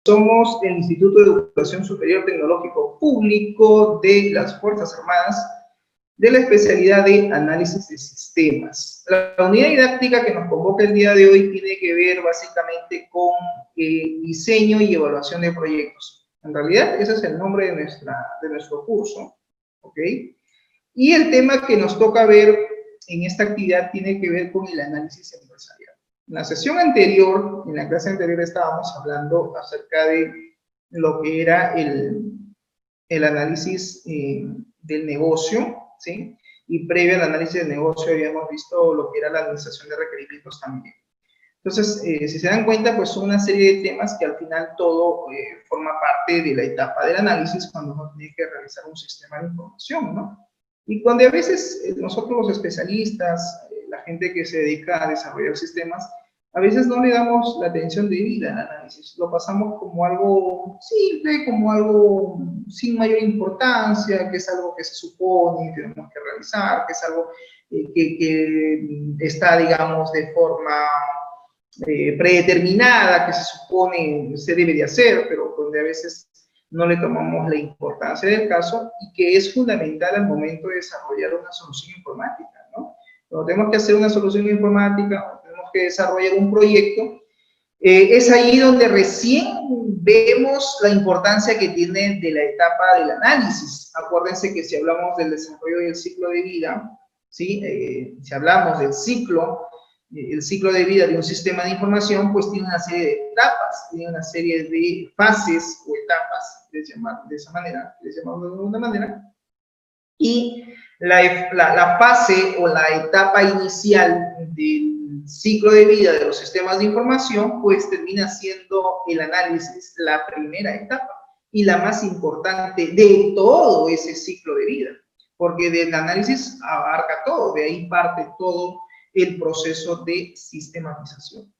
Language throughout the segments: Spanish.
somos el Instituto de Educación Superior Tecnológico Público de las Fuerzas Armadas, de la especialidad de Análisis de Sistemas. La unidad didáctica que nos convoca el día de hoy tiene que ver básicamente con diseño y evaluación de proyectos. En realidad, ese es el nombre de nuestro curso, ¿ok? Y el tema que nos toca ver en esta actividad tiene que ver con el análisis empresarial. En la sesión anterior, en la clase anterior, estábamos hablando acerca de lo que era el análisis del negocio, ¿sí? Y previo al análisis del negocio habíamos visto lo que era la administración de requerimientos también. Entonces, si se dan cuenta, pues son una serie de temas que al final todo forma parte de la etapa del análisis cuando uno tiene que realizar un sistema de información, ¿no? Y cuando a veces nosotros los especialistas, la gente que se dedica a desarrollar sistemas, a veces no le damos la atención debida al análisis, lo pasamos como algo simple, como algo sin mayor importancia, que es algo que se supone que tenemos que realizar, que es algo que está, digamos, de forma predeterminada, que se supone se debe de hacer, pero donde a veces no le tomamos la importancia del caso y que es fundamental al momento de desarrollar una solución informática, ¿no? Cuando tenemos que hacer una solución informática, tenemos que desarrollar un proyecto, es ahí donde recién vemos la importancia que tiene de la etapa del análisis. Acuérdense que si hablamos del desarrollo y el ciclo de vida, ¿sí? Si hablamos del ciclo, el ciclo de vida de un sistema de información, pues tiene una serie de etapas, tiene una serie de fases o etapas, les llamamos de esa manera, les llamamos de alguna manera, y la fase o la etapa inicial del ciclo de vida de los sistemas de información, pues termina siendo el análisis la primera etapa y la más importante de todo ese ciclo de vida, porque del análisis abarca todo, de ahí parte todo el proceso de sistematización.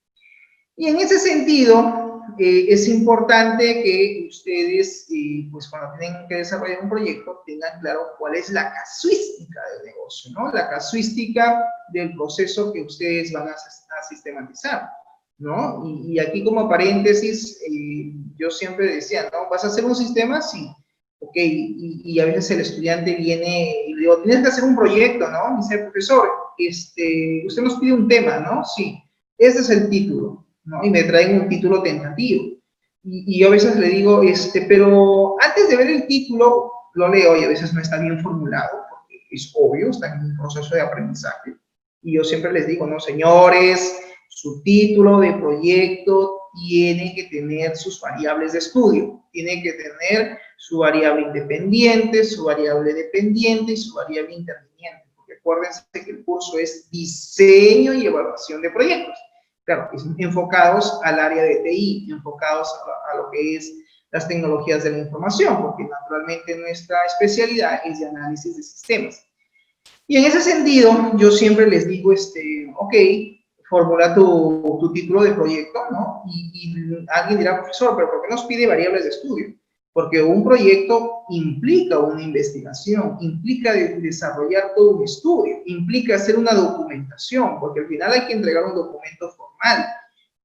Y en ese sentido, es importante que ustedes, pues cuando tienen que desarrollar un proyecto, tengan claro cuál es la casuística del negocio, ¿no? La casuística del proceso que ustedes van a sistematizar, ¿no? Y aquí como paréntesis, yo siempre decía, ¿no? ¿Vas a hacer un sistema? Sí. Ok, y a veces el estudiante viene y le digo, tienes que hacer un proyecto, ¿no? Dice, profesor, usted nos pide un tema, ¿no? Sí, este es el título, ¿no? Y me traen un título tentativo. Y yo a veces le digo, pero antes de ver el título, lo leo y a veces no está bien formulado, porque es obvio, está en un proceso de aprendizaje. Y yo siempre les digo, no, señores, su título de proyecto tiene que tener sus variables de estudio, tiene que tener su variable independiente, su variable dependiente y su variable interviniente, porque acuérdense que el curso es diseño y evaluación de proyectos. Claro, enfocados al área de TI, enfocados a lo que es las tecnologías de la información, porque naturalmente nuestra especialidad es de análisis de sistemas. Y en ese sentido, yo siempre les digo, ok, formula tu título de proyecto, ¿no? Y alguien dirá, profesor, ¿pero por qué nos pide variables de estudio? Porque un proyecto implica una investigación, implica desarrollar todo un estudio, implica hacer una documentación, porque al final hay que entregar un documento formal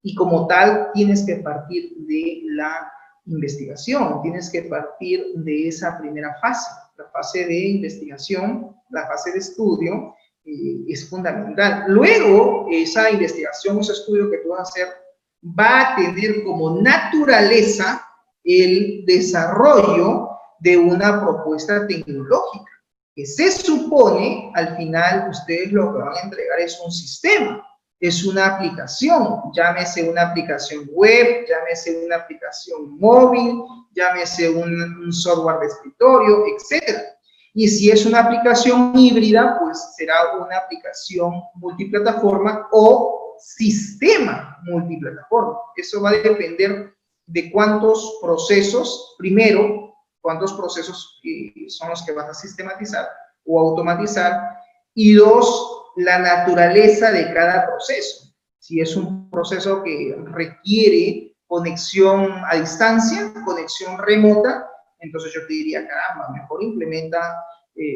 y como tal tienes que partir de la investigación, tienes que partir de esa primera fase, la fase de investigación, la fase de estudio, es fundamental. Luego, esa investigación, ese estudio que tú vas a hacer, va a tener como naturaleza el desarrollo de una propuesta tecnológica, que se supone, al final, ustedes lo que van a entregar es un sistema, es una aplicación, llámese una aplicación web, llámese una aplicación móvil, llámese un software de escritorio, etc. Y si es una aplicación híbrida, pues será una aplicación multiplataforma o sistema multiplataforma. Eso va a depender de cuántos procesos, primero, cuántos procesos son los que vas a sistematizar o automatizar, y dos, la naturaleza de cada proceso. Si es un proceso que requiere conexión a distancia, conexión remota, entonces yo te diría, caramba, mejor implementa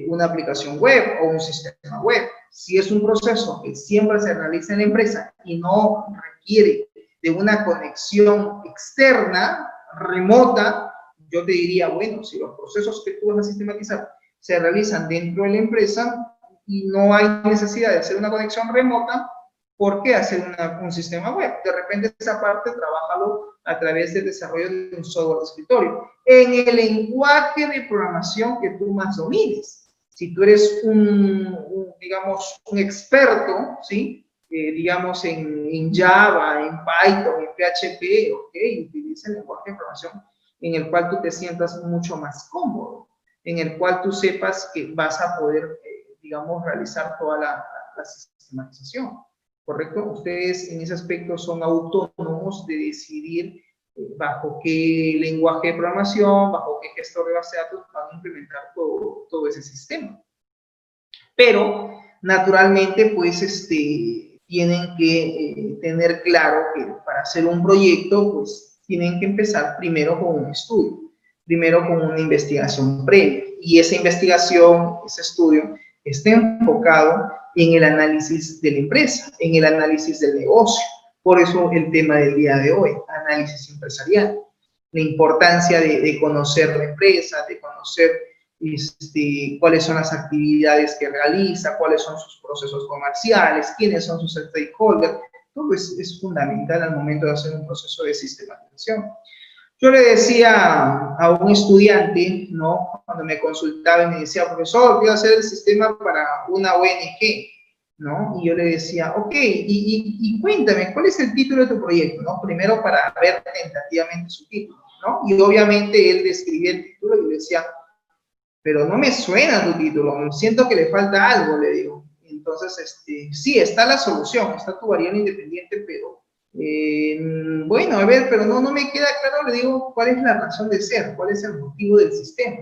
una aplicación web o un sistema web. Si es un proceso que siempre se realiza en la empresa y no requiere de una conexión externa remota, yo te diría, bueno, si los procesos que tú vas a sistematizar se realizan dentro de la empresa y no hay necesidad de hacer una conexión remota, ¿por qué hacer un sistema web? De repente esa parte trabájalo a través del desarrollo de un software de escritorio, en el lenguaje de programación que tú más domines. Si tú eres digamos, un experto, ¿sí? Digamos, en Java, en Python, en PHP, ok, utiliza el lenguaje de programación en el cual tú te sientas mucho más cómodo, en el cual tú sepas que vas a poder, digamos, realizar toda la sistematización, ¿correcto? Ustedes en ese aspecto son autónomos de decidir bajo qué lenguaje de programación, bajo qué gestor de base de datos van a implementar todo ese sistema. Pero, naturalmente, pues, tienen que tener claro que para hacer un proyecto, pues, tienen que empezar primero con un estudio, primero con una investigación previa. Y esa investigación, ese estudio, está enfocado en el análisis de la empresa, en el análisis del negocio. Por eso el tema del día de hoy, análisis empresarial. La importancia de conocer la empresa, de conocer cuáles son las actividades que realiza, cuáles son sus procesos comerciales, quiénes son sus stakeholders. Todo es fundamental al momento de hacer un proceso de sistematización. Yo le decía a un estudiante, ¿no? Cuando me consultaba y me decía, profesor, quiero hacer el sistema para una ONG, ¿no? Y yo le decía, ok, y cuéntame, ¿cuál es el título de tu proyecto, ¿no? Primero para ver tentativamente su título, ¿no? Y obviamente él describía el título y yo le decía, pero no me suena tu título, siento que le falta algo, le digo. Entonces, sí, está la solución, está tu variable independiente, pero, bueno, a ver, pero no me queda claro, le digo, cuál es la razón de ser, cuál es el motivo del sistema,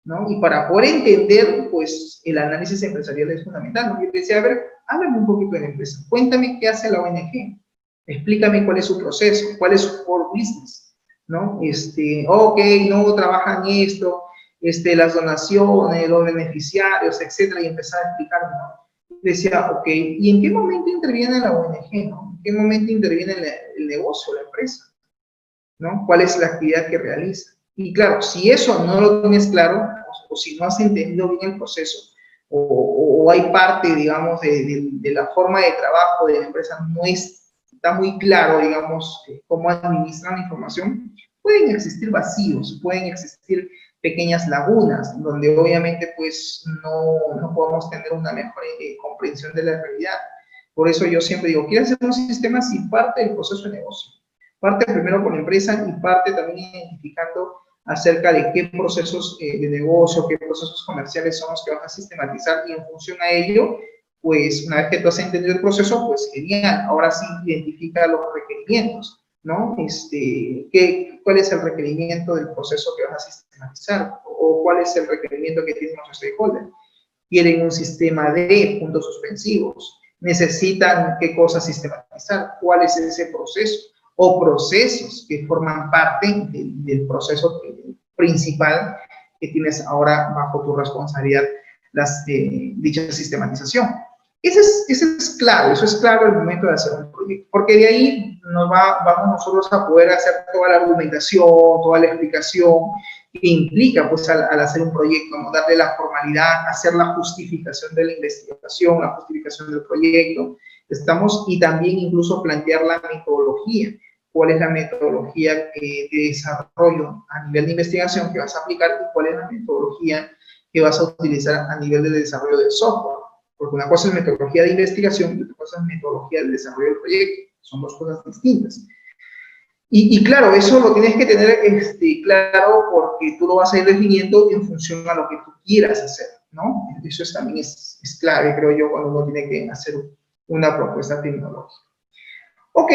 ¿no? Y para poder entender, pues, el análisis empresarial es fundamental, ¿no? Yo le decía, a ver, háblame un poquito de la empresa, cuéntame qué hace la ONG, explícame cuál es su proceso, cuál es su core business, ¿no? Ok, no trabajan esto, las donaciones, los beneficiarios, etcétera, y empezar a explicar, ¿no? Decía, ok, ¿y en qué momento interviene la ONG, no? ¿En qué momento interviene el negocio, la empresa? ¿No? ¿Cuál es la actividad que realiza? Y claro, si eso no lo tienes claro, o si no has entendido bien el proceso, o hay parte, digamos, de la forma de trabajo de la empresa no está muy claro, digamos, cómo administrar la información, pueden existir vacíos, pueden existir pequeñas lagunas, donde obviamente pues no podemos tener una mejor comprensión de la realidad. Por eso yo siempre digo, ¿quieres hacer un sistema? Si parte del proceso de negocio. Parte primero con la empresa y parte también identificando acerca de qué procesos de negocio, qué procesos comerciales son los que vas a sistematizar y en función a ello, pues una vez que tú has entendido el proceso, pues genial, ahora sí identifica los requerimientos, ¿no? ¿Cuál es el requerimiento del proceso que vas a sistematizar? ¿O cuál es el requerimiento que tienen los stakeholders? ¿Quieren un sistema de puntos suspensivos? ¿Necesitan qué cosas sistematizar? ¿Cuál es ese proceso? O procesos que forman parte del proceso principal que tienes ahora bajo tu responsabilidad, dicha sistematización. Eso es claro, eso es claro al momento de hacer un proyecto, porque de ahí vamos nosotros a poder hacer toda la argumentación, toda la explicación que implica pues al hacer un proyecto, ¿no? Darle la formalidad, hacer la justificación de la investigación, la justificación del proyecto, y también incluso plantear la metodología. ¿Cuál es la metodología de desarrollo a nivel de investigación que vas a aplicar y cuál es la metodología que vas a utilizar a nivel de desarrollo del software? Porque una cosa es metodología de investigación y otra cosa es metodología de desarrollo del proyecto. Son dos cosas distintas. Y claro, eso lo tienes que tener claro porque tú lo vas a ir definiendo en función a lo que tú quieras hacer, ¿no? Eso también es clave, creo yo, cuando uno tiene que hacer una propuesta tecnológica. Ok,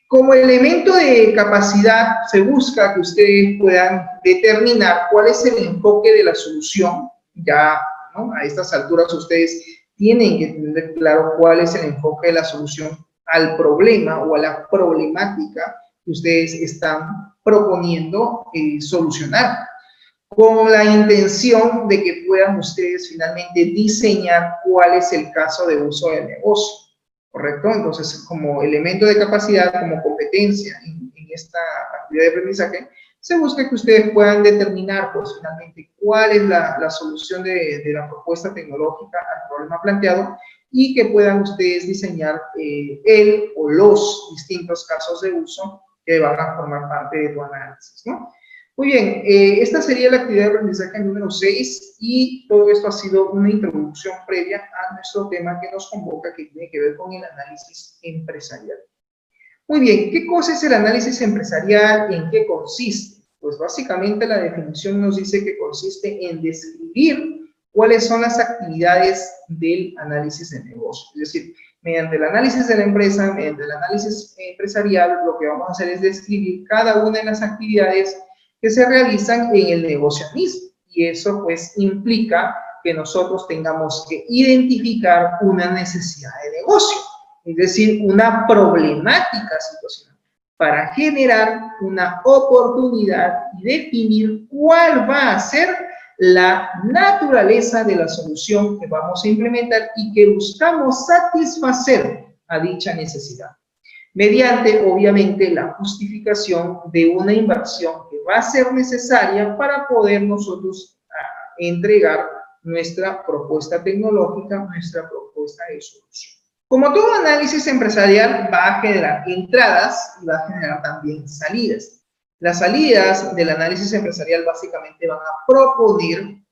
como elemento de capacidad se busca que ustedes puedan determinar cuál es el enfoque de la solución. Ya, ¿no? A estas alturas ustedes tienen que tener claro cuál es el enfoque de la solución al problema o a la problemática que ustedes están proponiendo solucionar, con la intención de que puedan ustedes finalmente diseñar cuál es el caso de uso del negocio, ¿correcto? Entonces, como elemento de capacidad, como competencia en esta actividad de aprendizaje, se busca que ustedes puedan determinar, pues, finalmente, cuál es la solución de la propuesta tecnológica al problema planteado y que puedan ustedes diseñar el o los distintos casos de uso que van a formar parte de tu análisis, ¿no? Muy bien, esta sería la actividad de aprendizaje número 6 y todo esto ha sido una introducción previa a nuestro tema que nos convoca, que tiene que ver con el análisis empresarial. Muy bien, ¿qué cosa es el análisis empresarial y en qué consiste? Pues básicamente la definición nos dice que consiste en describir cuáles son las actividades del análisis de negocio. Es decir, mediante el análisis de la empresa, mediante el análisis empresarial, lo que vamos a hacer es describir cada una de las actividades que se realizan en el negocio mismo. Y eso pues implica que nosotros tengamos que identificar una necesidad de negocio, es decir, una problemática situacional, para generar una oportunidad y definir cuál va a ser la naturaleza de la solución que vamos a implementar y que buscamos satisfacer a dicha necesidad, mediante, obviamente, la justificación de una inversión que va a ser necesaria para poder nosotros entregar nuestra propuesta tecnológica, nuestra propuesta de solución. Como todo análisis empresarial, va a generar entradas y va a generar también salidas. Las salidas del análisis empresarial básicamente van a proponer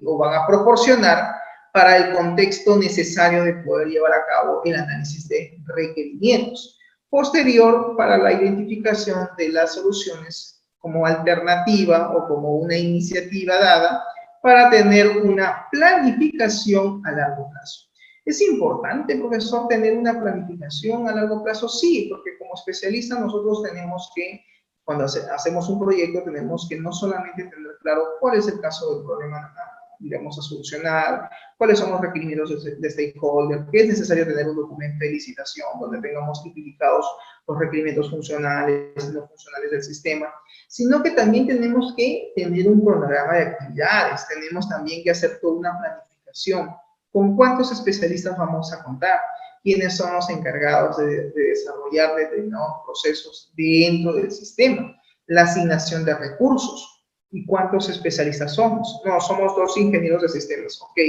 o van a proporcionar para el contexto necesario de poder llevar a cabo el análisis de requerimientos. Posterior, para la identificación de las soluciones como alternativa o como una iniciativa dada para tener una planificación a largo plazo. ¿Es importante, profesor, tener una planificación a largo plazo? Sí, porque como especialista nosotros tenemos que, cuando hacemos un proyecto, tenemos que no solamente tener claro cuál es el caso del problema, digamos, a solucionar, cuáles son los requerimientos de stakeholder, qué es necesario tener un documento de licitación donde tengamos tipificados los requerimientos funcionales y no funcionales del sistema, sino que también tenemos que tener un cronograma de actividades, tenemos también que hacer toda una planificación. ¿Con cuántos especialistas vamos a contar? ¿Quiénes son los encargados de desarrollar determinados procesos dentro del sistema? La asignación de recursos. ¿Y cuántos especialistas somos? No, somos 2 ingenieros de sistemas, ok.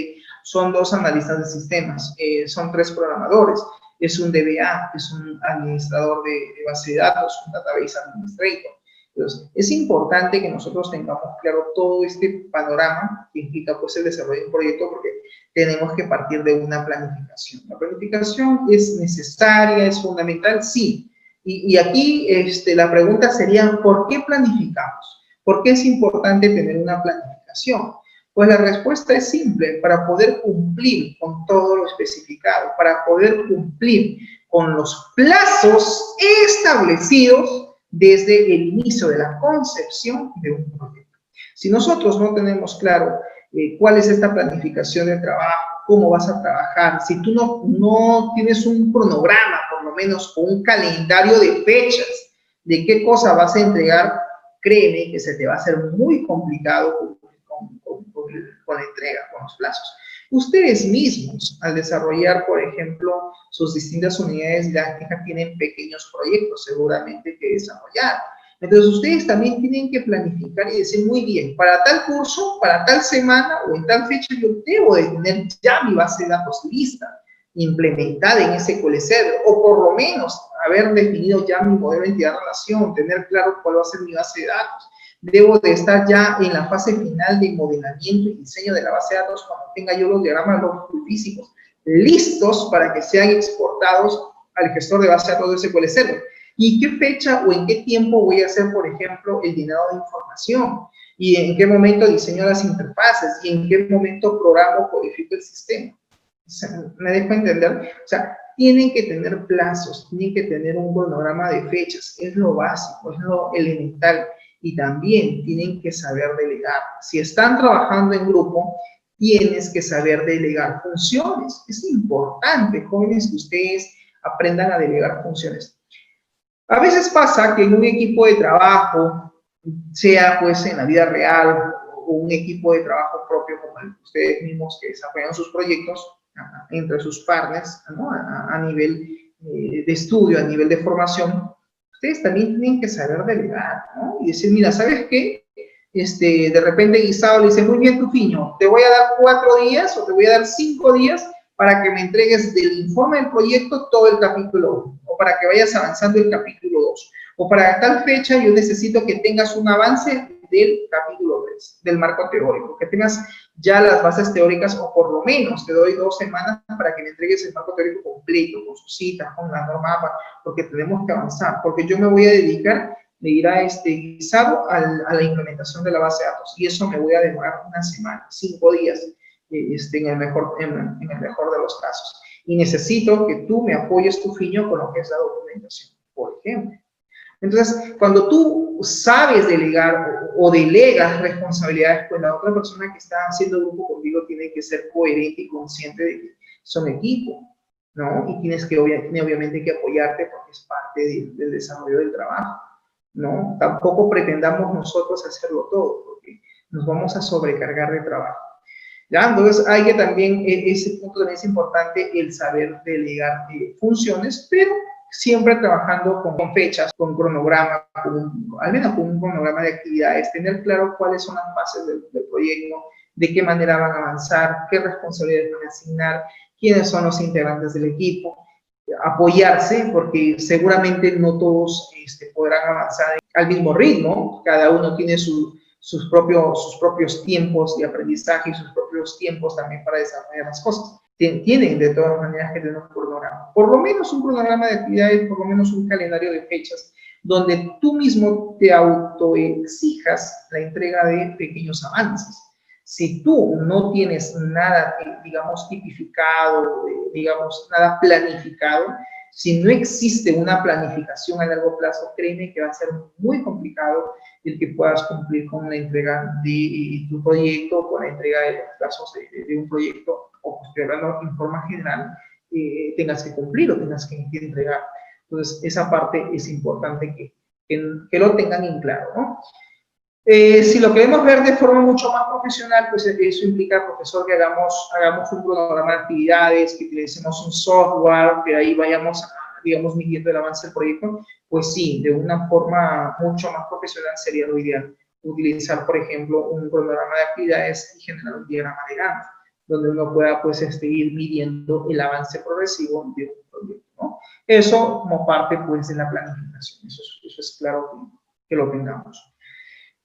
Son 2 analistas de sistemas, son 3 programadores, es un DBA, es un administrador de base de datos, un database administrator. Entonces, es importante que nosotros tengamos claro todo este panorama que implica pues el desarrollo de un proyecto, porque tenemos que partir de una planificación. La planificación es necesaria, es fundamental, sí. Y aquí la pregunta sería, ¿por qué planificamos? ¿Por qué es importante tener una planificación? Pues la respuesta es simple: para poder cumplir con todo lo especificado, para poder cumplir con los plazos establecidos desde el inicio de la concepción de un proyecto. Si nosotros no tenemos claro cuál es esta planificación de trabajo, cómo vas a trabajar, si tú no tienes un cronograma, por lo menos, o un calendario de fechas de qué cosa vas a entregar, créeme que se te va a hacer muy complicado con la entrega, con los plazos. Ustedes mismos, al desarrollar, por ejemplo, sus distintas unidades didácticas, tienen pequeños proyectos seguramente que desarrollar. Entonces, ustedes también tienen que planificar y decir, muy bien, para tal curso, para tal semana o en tal fecha, yo debo de tener ya mi base de datos lista, implementada en ese colecer, o por lo menos haber definido ya mi modelo de entidad-relación, tener claro cuál va a ser mi base de datos. Debo de estar ya en la fase final de modelamiento y diseño de la base de datos cuando tenga yo los diagramas físicos listos para que sean exportados al gestor de base de datos de SQL Server. ¿Y qué fecha o en qué tiempo voy a hacer, por ejemplo, el llenado de información? ¿Y en qué momento diseño las interfaces? ¿Y en qué momento programo o codifico el sistema? O sea, ¿me dejo entender? O sea, tienen que tener plazos, tienen que tener un cronograma de fechas, es lo básico, es lo elemental. Y también tienen que saber delegar. Si están trabajando en grupo, tienes que saber delegar funciones. Es importante, jóvenes, que ustedes aprendan a delegar funciones. A veces pasa que en un equipo de trabajo, sea pues en la vida real o un equipo de trabajo propio como el que ustedes mismos que desarrollan sus proyectos entre sus partners, ¿no? a nivel de estudio, a nivel de formación, ustedes también tienen que saber delegar, ¿no? Y decir, mira, ¿sabes qué? De repente Guisado le dice, muy bien, Tufiño, te voy a dar 4 días o te voy a dar 5 días para que me entregues del informe del proyecto todo el capítulo 1, o para que vayas avanzando el capítulo 2, o para tal fecha yo necesito que tengas un avance del capítulo 3, del marco teórico, que tengas ya las bases teóricas, o por lo menos te doy 2 semanas para que me entregues el marco teórico completo, con sus citas, con la norma, porque tenemos que avanzar, porque yo me voy a dedicar de ir a Guisado a la implementación de la base de datos, y eso me voy a demorar una semana, 5 días, en el mejor de los casos. Y necesito que tú me apoyes, Tufiño, con lo que es la documentación, por ejemplo. Entonces, cuando tú sabes delegar o delegas responsabilidades, pues la otra persona que está haciendo grupo contigo tiene que ser coherente y consciente de que son equipo, ¿no? Y tienes que, obviamente, que apoyarte porque es parte del desarrollo del trabajo, ¿no? Tampoco pretendamos nosotros hacerlo todo, porque nos vamos a sobrecargar de trabajo. ¿Ya? Entonces, hay que también, ese punto también es importante, el saber delegar funciones, pero siempre trabajando con fechas, con cronograma, al menos con un cronograma de actividades, tener claro cuáles son las bases del proyecto, de qué manera van a avanzar, qué responsabilidades van a asignar, quiénes son los integrantes del equipo, apoyarse, porque seguramente no todos podrán avanzar al mismo ritmo, cada uno tiene sus propios tiempos de aprendizaje y sus propios tiempos también para desarrollar las cosas. Tienen de todas maneras que tener un cronograma, por lo menos un cronograma de actividades, por lo menos un calendario de fechas, donde tú mismo te autoexijas la entrega de pequeños avances. Si tú no tienes nada, digamos, tipificado, digamos, nada planificado, si no existe una planificación a largo plazo, créeme que va a ser muy complicado el que puedas cumplir con la entrega de tu proyecto, con la entrega de los plazos de un proyecto, o pues, hablando en forma general, tengas que cumplir o tengas que entregar. Entonces, esa parte es importante que lo tengan en claro, ¿no? Si lo queremos ver de forma mucho más profesional, pues eso implica, profesor, que hagamos un cronograma de actividades, que utilicemos un software, que ahí vayamos, digamos, midiendo el avance del proyecto. Pues sí, de una forma mucho más profesional sería lo ideal. Utilizar, por ejemplo, un cronograma de actividades y generar un diagrama de Gantt, donde uno pueda, pues, ir midiendo el avance progresivo de un proyecto, ¿no? Eso como parte, pues, de la planificación. Eso es claro que lo tengamos.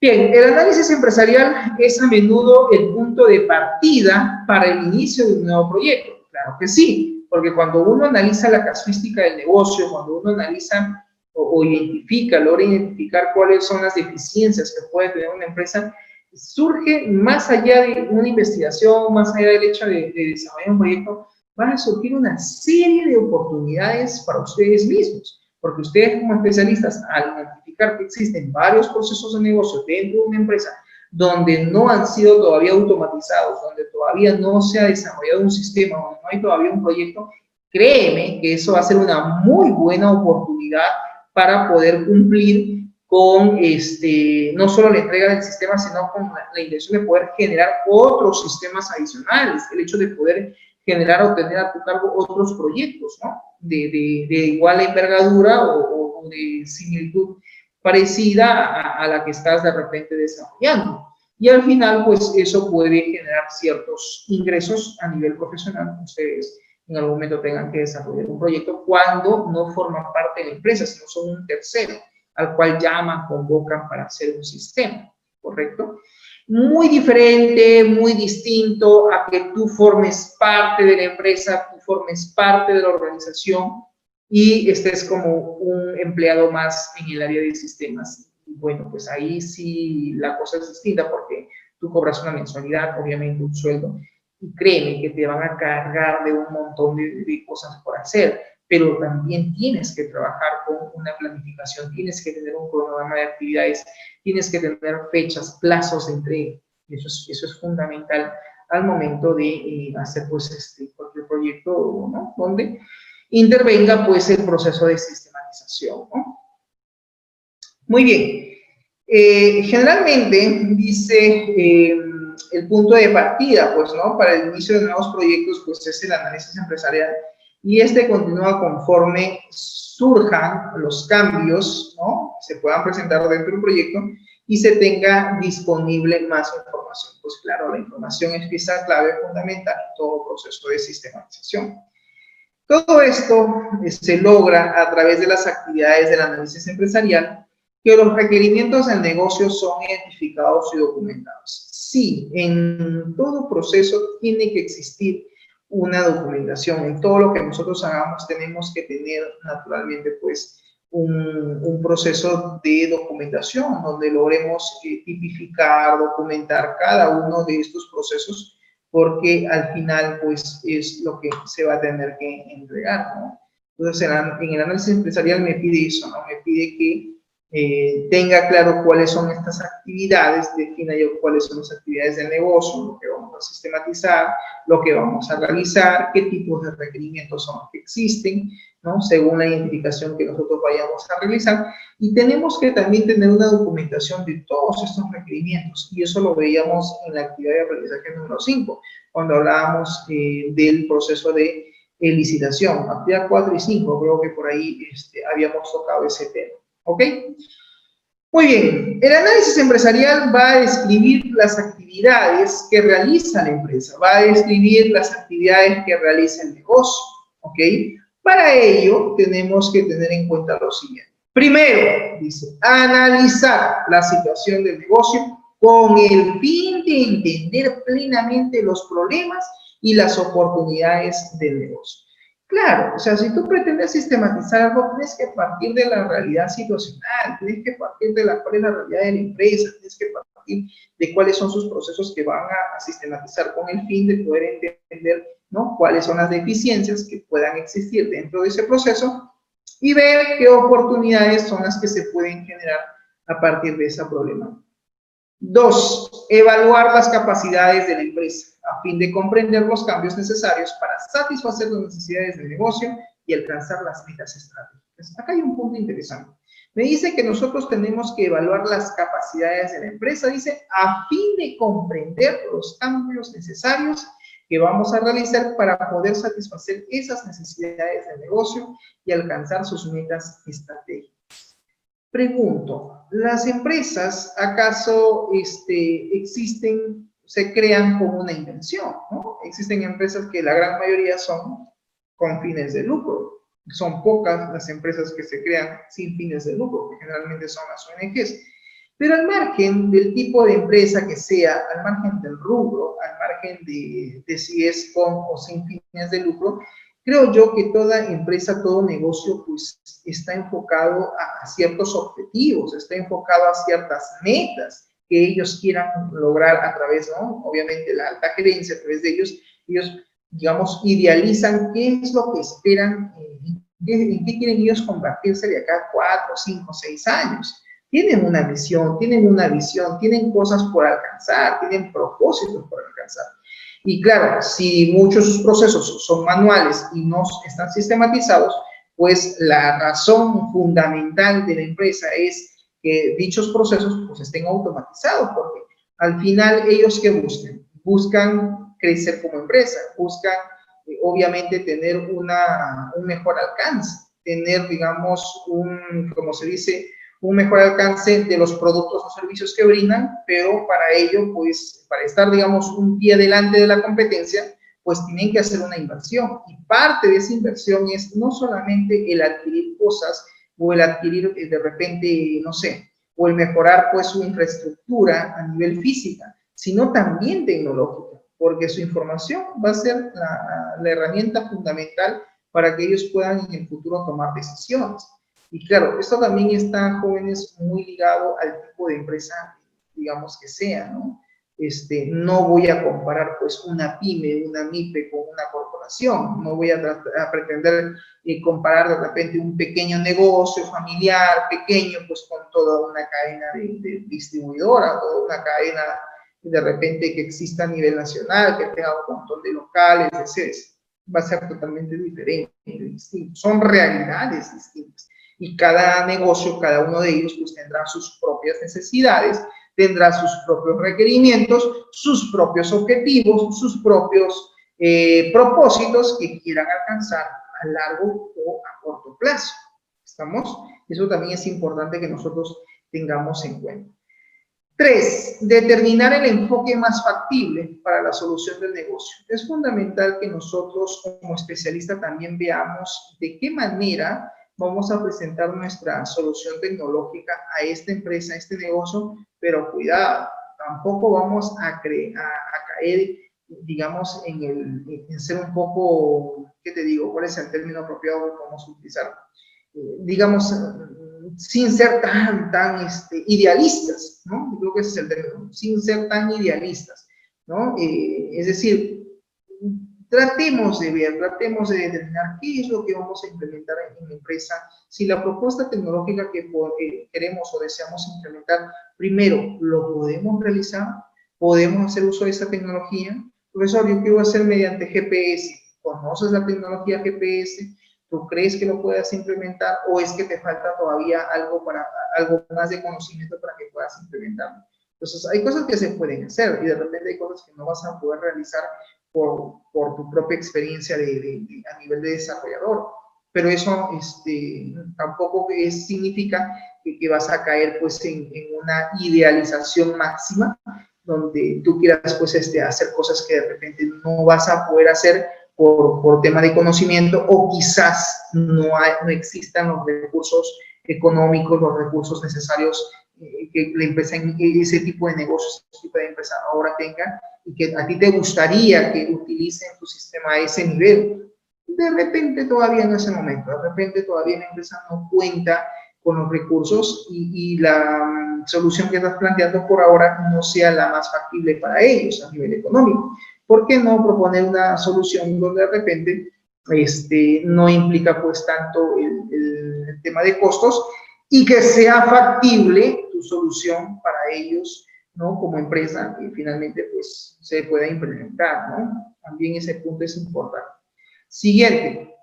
Bien, el análisis empresarial es a menudo el punto de partida para el inicio de un nuevo proyecto. Claro que sí, porque cuando uno analiza la casuística del negocio, cuando uno analiza o logra identificar cuáles son las deficiencias que puede tener una empresa, surge más allá de una investigación, más allá del hecho de desarrollar un proyecto, van a surgir una serie de oportunidades para ustedes mismos. Porque ustedes como especialistas, al identificar que existen varios procesos de negocio dentro de una empresa donde no han sido todavía automatizados, donde todavía no se ha desarrollado un sistema, donde no hay todavía un proyecto, créeme que eso va a ser una muy buena oportunidad para poder cumplir con no solo la entrega del sistema, sino con la intención de poder generar otros sistemas adicionales, el hecho de poder generar o tener a tu cargo otros proyectos, ¿no? De igual envergadura o de similitud parecida a la que estás de repente desarrollando. Y al final, pues eso puede generar ciertos ingresos a nivel profesional. Ustedes en algún momento tengan que desarrollar un proyecto cuando no forman parte de la empresa, sino son un tercero al cual llaman, convocan para hacer un sistema, ¿correcto? Muy diferente, muy distinto a que tú formes parte de la empresa, tú formes parte de la organización y estés como un empleado más en el área de sistemas. Bueno, pues ahí sí la cosa es distinta porque tú cobras una mensualidad, obviamente un sueldo, y créeme que te van a cargar de un montón de cosas por hacer, pero también tienes que trabajar con una planificación, tienes que tener un cronograma de actividades, tienes que tener fechas, plazos de entrega. Eso es fundamental al momento de hacer pues, cualquier proyecto, ¿no? Donde intervenga pues el proceso de sistematización, ¿no? Muy bien. Generalmente dice el punto de partida, pues, ¿no? Para el inicio de nuevos proyectos, pues es el análisis empresarial y este continúa conforme surjan los cambios, ¿no? Se puedan presentar dentro del proyecto y se tenga disponible más información. Pues claro, la información es pieza clave fundamental en todo proceso de sistematización. Todo esto se logra a través de las actividades del análisis empresarial, que los requerimientos del negocio son identificados y documentados. Sí, en todo proceso tiene que existir una documentación. En todo lo que nosotros hagamos tenemos que tener naturalmente pues un proceso de documentación donde logremos tipificar, documentar cada uno de estos procesos, porque al final pues es lo que se va a tener que entregar, ¿no? Entonces en el análisis empresarial me pide eso, ¿no? Me pide que tenga claro cuáles son estas actividades, defina yo cuáles son las actividades del negocio, lo que vamos a sistematizar, lo que vamos a realizar, qué tipos de requerimientos son los que existen, ¿no? Según la identificación que nosotros vayamos a realizar. Y tenemos que también tener una documentación de todos estos requerimientos, y eso lo veíamos en la actividad de aprendizaje número 5, cuando hablábamos del proceso de licitación. Actividad 4 y 5, creo que por ahí habíamos tocado ese tema. ¿Ok? Muy bien, el análisis empresarial va a describir las actividades que realiza la empresa, va a describir las actividades que realiza el negocio, ¿ok? Para ello tenemos que tener en cuenta lo siguiente. Primero, dice, analizar la situación del negocio con el fin de entender plenamente los problemas y las oportunidades del negocio. Claro, o sea, si tú pretendes sistematizar algo, tienes que partir de la realidad situacional, tienes que partir de cuál es la realidad de la empresa, tienes que partir de cuáles son sus procesos que van a sistematizar con el fin de poder entender, ¿no? Cuáles son las deficiencias que puedan existir dentro de ese proceso y ver qué oportunidades son las que se pueden generar a partir de ese problema. 2. Evaluar las capacidades de la empresa a fin de comprender los cambios necesarios para satisfacer las necesidades del negocio y alcanzar las metas estratégicas. Acá hay un punto interesante. Me dice que nosotros tenemos que evaluar las capacidades de la empresa, dice, a fin de comprender los cambios necesarios que vamos a realizar para poder satisfacer esas necesidades del negocio y alcanzar sus metas estratégicas. Pregunto, ¿las empresas acaso existen, se crean como una invención, ¿no? Existen empresas que la gran mayoría son con fines de lucro. Son pocas las empresas que se crean sin fines de lucro, que generalmente son las ONGs. Pero al margen del tipo de empresa que sea, al margen del rubro, al margen de si es con o sin fines de lucro, creo yo que toda empresa, todo negocio, pues está enfocado a ciertos objetivos, está enfocado a ciertas metas que ellos quieran lograr a través, ¿no? Obviamente la alta gerencia, a través de ellos, digamos, idealizan qué es lo que esperan, en qué quieren ellos convertirse de acá 4, 5, 6 años. Tienen una misión, tienen una visión, tienen cosas por alcanzar, tienen propósitos por alcanzar. Y claro, si muchos procesos son manuales y no están sistematizados, pues la razón fundamental de la empresa es que dichos procesos pues estén automatizados, porque al final ellos ¿qué buscan? Buscan crecer como empresa, buscan obviamente tener un mejor alcance, tener digamos como se dice, un mejor alcance de los productos o servicios que brindan, pero para ello, pues, para estar, digamos, un pie delante de la competencia, pues tienen que hacer una inversión. Y parte de esa inversión es no solamente el adquirir cosas o el adquirir de repente, no sé, o el mejorar, pues, su infraestructura a nivel física, sino también tecnológica, porque su información va a ser la herramienta fundamental para que ellos puedan en el futuro tomar decisiones. Y claro, esto también está, jóvenes, muy ligado al tipo de empresa, digamos, que sea, ¿no? No voy a comparar, pues, una pyme, una MIPE con una corporación. No voy a pretender comparar, de repente, un pequeño negocio familiar, pequeño, pues, con toda una cadena de distribuidora, toda una cadena, de repente, que exista a nivel nacional, que tenga un montón de locales, etc. Va a ser totalmente diferente, distinto. Son realidades distintas. Y cada negocio, cada uno de ellos, pues tendrá sus propias necesidades, tendrá sus propios requerimientos, sus propios objetivos, sus propios propósitos que quieran alcanzar a largo o a corto plazo. ¿Estamos? Eso también es importante que nosotros tengamos en cuenta. 3. Determinar el enfoque más factible para la solución del negocio. Es fundamental que nosotros como especialistas también veamos de qué manera vamos a presentar nuestra solución tecnológica a esta empresa, a este negocio, pero cuidado, tampoco vamos a caer, digamos, en ser un poco, ¿qué te digo? ¿Cuál es el término apropiado que vamos a utilizar? Digamos, sin ser tan idealistas, ¿no? Yo creo que ese es el término, sin ser tan idealistas, ¿no? Es decir, tratemos de ver, tratemos de determinar qué es lo que vamos a implementar en la empresa. Si la propuesta tecnológica que queremos o deseamos implementar, primero, ¿lo podemos realizar? ¿Podemos hacer uso de esa tecnología? Profesor, yo quiero hacer mediante GPS. ¿Conoces la tecnología GPS? ¿Tú crees que lo puedas implementar o es que te falta todavía algo más de conocimiento para que puedas implementarlo? Entonces, hay cosas que se pueden hacer y de repente hay cosas que no vas a poder realizar por tu propia experiencia a nivel de desarrollador. Pero eso tampoco significa que vas a caer pues en una idealización máxima donde tú quieras pues hacer cosas que de repente no vas a poder hacer por tema de conocimiento o quizás no existan los recursos económicos, los recursos necesarios que la empresa, ese tipo de negocios, ese tipo de empresa ahora tenga y que a ti te gustaría que utilicen tu sistema a ese nivel. De repente todavía en ese momento, de repente todavía la empresa no cuenta con los recursos y la solución que estás planteando por ahora no sea la más factible para ellos a nivel económico. ¿Por qué no proponer una solución donde de repente no implica pues tanto el tema de costos y que sea factible tu solución para ellos, ¿no? Como empresa y finalmente pues se pueda implementar, ¿no? También ese punto es importante. Siguiente,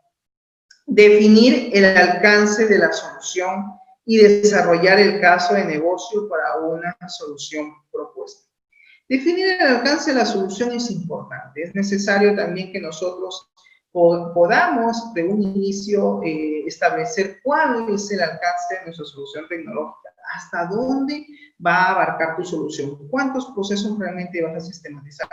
definir el alcance de la solución y desarrollar el caso de negocio para una solución propuesta. Definir el alcance de la solución es importante. Es necesario también que nosotros podamos de un inicio establecer cuál es el alcance de nuestra solución tecnológica, hasta dónde va a abarcar tu solución, cuántos procesos realmente vas a sistematizar.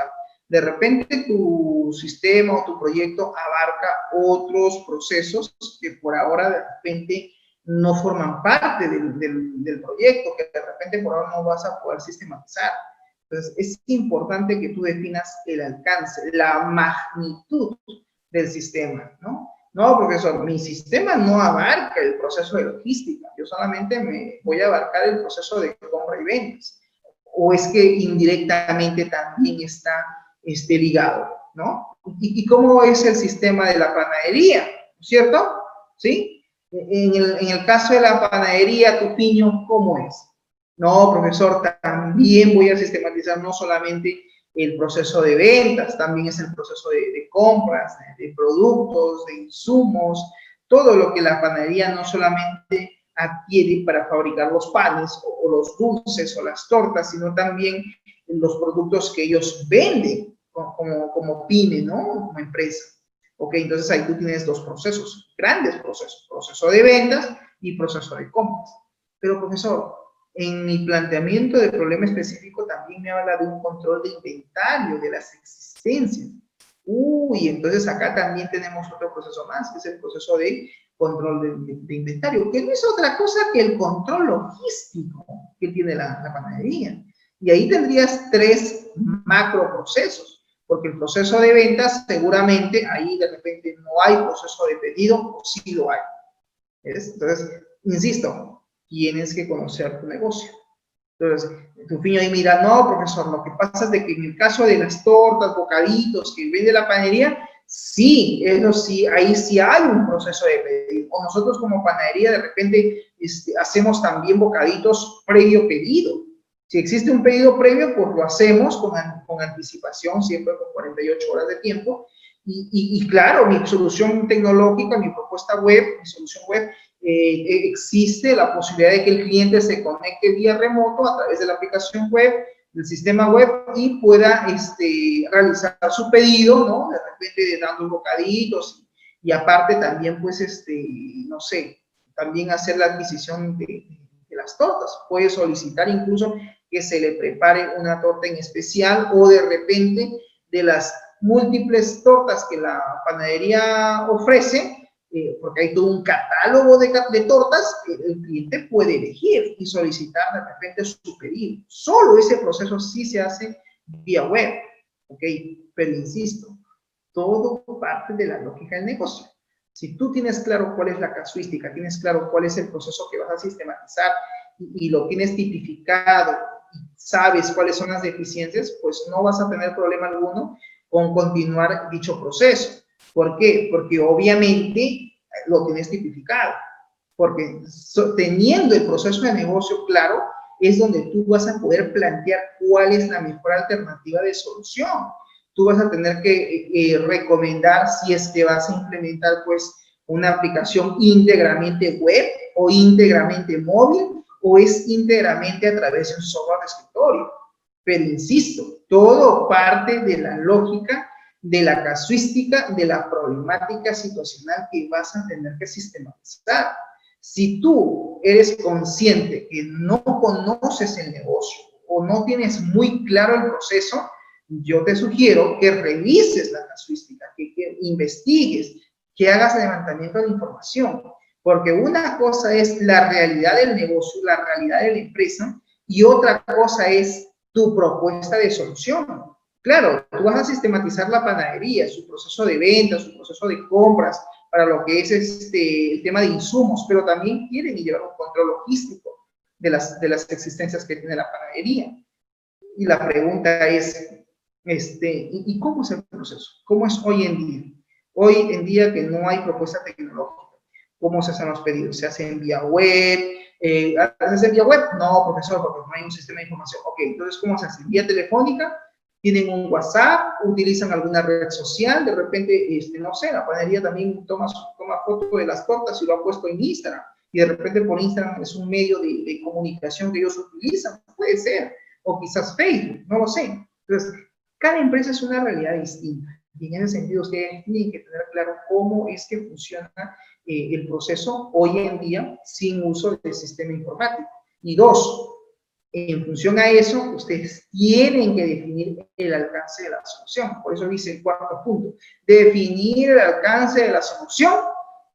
De repente tu sistema o tu proyecto abarca otros procesos que por ahora de repente no forman parte del proyecto, que de repente por ahora no vas a poder sistematizar. Entonces, es importante que tú definas el alcance, la magnitud del sistema, ¿no? No, profesor, mi sistema no abarca el proceso de logística, yo solamente me voy a abarcar el proceso de compra y ventas. O es que indirectamente también está ligado, ¿no? ¿Y cómo es el sistema de la panadería? ¿Cierto? ¿Sí? En el caso de la panadería, tu piño, ¿cómo es? No, profesor, también voy a sistematizar no solamente el proceso de ventas, también es el proceso de compras, de productos, de insumos, todo lo que la panadería no solamente adquiere para fabricar los panes o los dulces o las tortas, sino también los productos que ellos venden como pyme, ¿no? Como empresa. Ok, entonces ahí tú tienes dos procesos, grandes procesos, proceso de ventas y proceso de compras. Pero profesor, en mi planteamiento de problema específico también me habla de un control de inventario, de las existencias. Uy, entonces acá también tenemos otro proceso más, que es el proceso de control de inventario, que no es otra cosa que el control logístico que tiene la panadería. Y ahí tendrías tres macro procesos, porque el proceso de ventas seguramente ahí de repente no hay proceso de pedido o sí lo hay. ¿Ves? Entonces, insisto, tienes que conocer tu negocio. Entonces, tu piño ahí mira, no, profesor, lo que pasa es de que en el caso de las tortas, bocaditos que vende la panadería, sí, eso sí, ahí sí hay un proceso de pedido. O nosotros como panadería de repente hacemos también bocaditos previo pedido. Si existe un pedido previo, pues lo hacemos con anticipación, siempre con 48 horas de tiempo. Y claro, mi solución tecnológica, mi propuesta web, mi solución web, existe la posibilidad de que el cliente se conecte vía remoto a través de la aplicación web, del sistema web y pueda realizar su pedido, ¿no? De repente dando bocaditos y aparte también, pues, no sé, también hacer la adquisición de las tortas. Puede solicitar incluso que se le prepare una torta en especial, o de repente de las múltiples tortas que la panadería ofrece, porque hay todo un catálogo de tortas, el cliente puede elegir y solicitar de repente su pedido. Solo ese proceso sí se hace vía web, ¿ok? Pero insisto, todo parte de la lógica del negocio. Si tú tienes claro cuál es la casuística, tienes claro cuál es el proceso que vas a sistematizar y lo tienes tipificado, y sabes cuáles son las deficiencias, pues no vas a tener problema alguno con continuar dicho proceso. ¿Por qué? Porque obviamente lo tienes tipificado. Porque teniendo el proceso de negocio claro, es donde tú vas a poder plantear cuál es la mejor alternativa de solución. Tú vas a tener que recomendar si es que vas a implementar pues una aplicación íntegramente web o íntegramente móvil, o es íntegramente a través de un software de escritorio. Pero insisto, todo parte de la lógica, de la casuística, de la problemática situacional que vas a tener que sistematizar. Si tú eres consciente que no conoces el negocio o no tienes muy claro el proceso, yo te sugiero que revises la casuística, que investigues, que hagas levantamiento de información, porque una cosa es la realidad del negocio, la realidad de la empresa, y otra cosa es tu propuesta de solución. Claro, tú vas a sistematizar la panadería, su proceso de venta, su proceso de compras, para lo que es el tema de insumos, pero también quieren llevar un control logístico de las existencias que tiene la panadería. Y la pregunta es, ¿y cómo es el proceso? ¿Cómo es hoy en día? Hoy en día que no hay propuesta tecnológica, ¿cómo se hacen los pedidos? ¿Se hacen vía web? ¿Haces vía web? No, profesor, porque no hay un sistema de información. Ok, entonces, ¿cómo se hace? ¿Vía telefónica? ¿Tienen un WhatsApp? ¿Utilizan alguna red social? De repente, no sé, la panadería también toma foto de las tortas y lo ha puesto en Instagram. Y de repente por Instagram es un medio de comunicación que ellos utilizan. Puede ser. O quizás Facebook, no lo sé. Entonces, cada empresa es una realidad distinta. Y en ese sentido, ustedes tienen que tener claro cómo es que funciona el proceso hoy en día sin uso del sistema informático. Y dos, en función a eso, ustedes tienen que definir el alcance de la solución. Por eso dice el cuarto punto, definir el alcance de la solución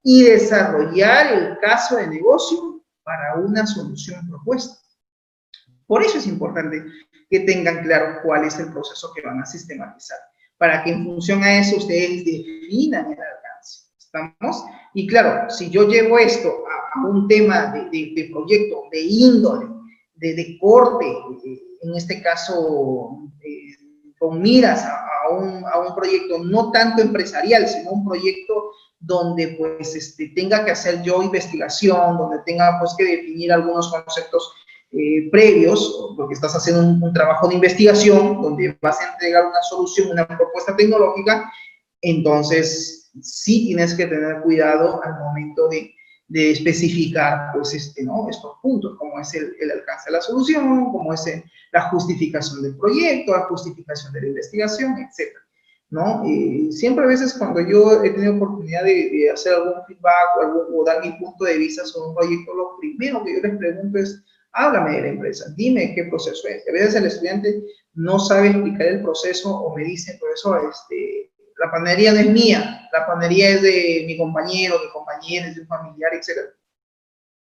y desarrollar el caso de negocio para una solución propuesta. Por eso es importante que tengan claro cuál es el proceso que van a sistematizar, para que en función a eso ustedes definan el alcance. ¿Estamos? Y claro, si yo llevo esto a un tema de proyecto, de índole, de corte, en este caso, con miras a un proyecto no tanto empresarial, sino un proyecto donde pues tenga que hacer yo investigación, donde tenga pues que definir algunos conceptos previos, porque estás haciendo un trabajo de investigación, donde vas a entregar una solución, una propuesta tecnológica, entonces sí tienes que tener cuidado al momento de especificar pues ¿no? estos puntos, como es el alcance de la solución, como es la justificación del proyecto, la justificación de la investigación, etc. ¿No? Siempre a veces cuando yo he tenido oportunidad de hacer algún feedback o dar mi punto de vista sobre un proyecto, lo primero que yo les pregunto es, háblame de la empresa, dime qué proceso es. A veces el estudiante no sabe explicar el proceso o me dice, profesor, la panadería no es mía, la panadería es de mi compañero, mi compañera, es de un familiar, etc.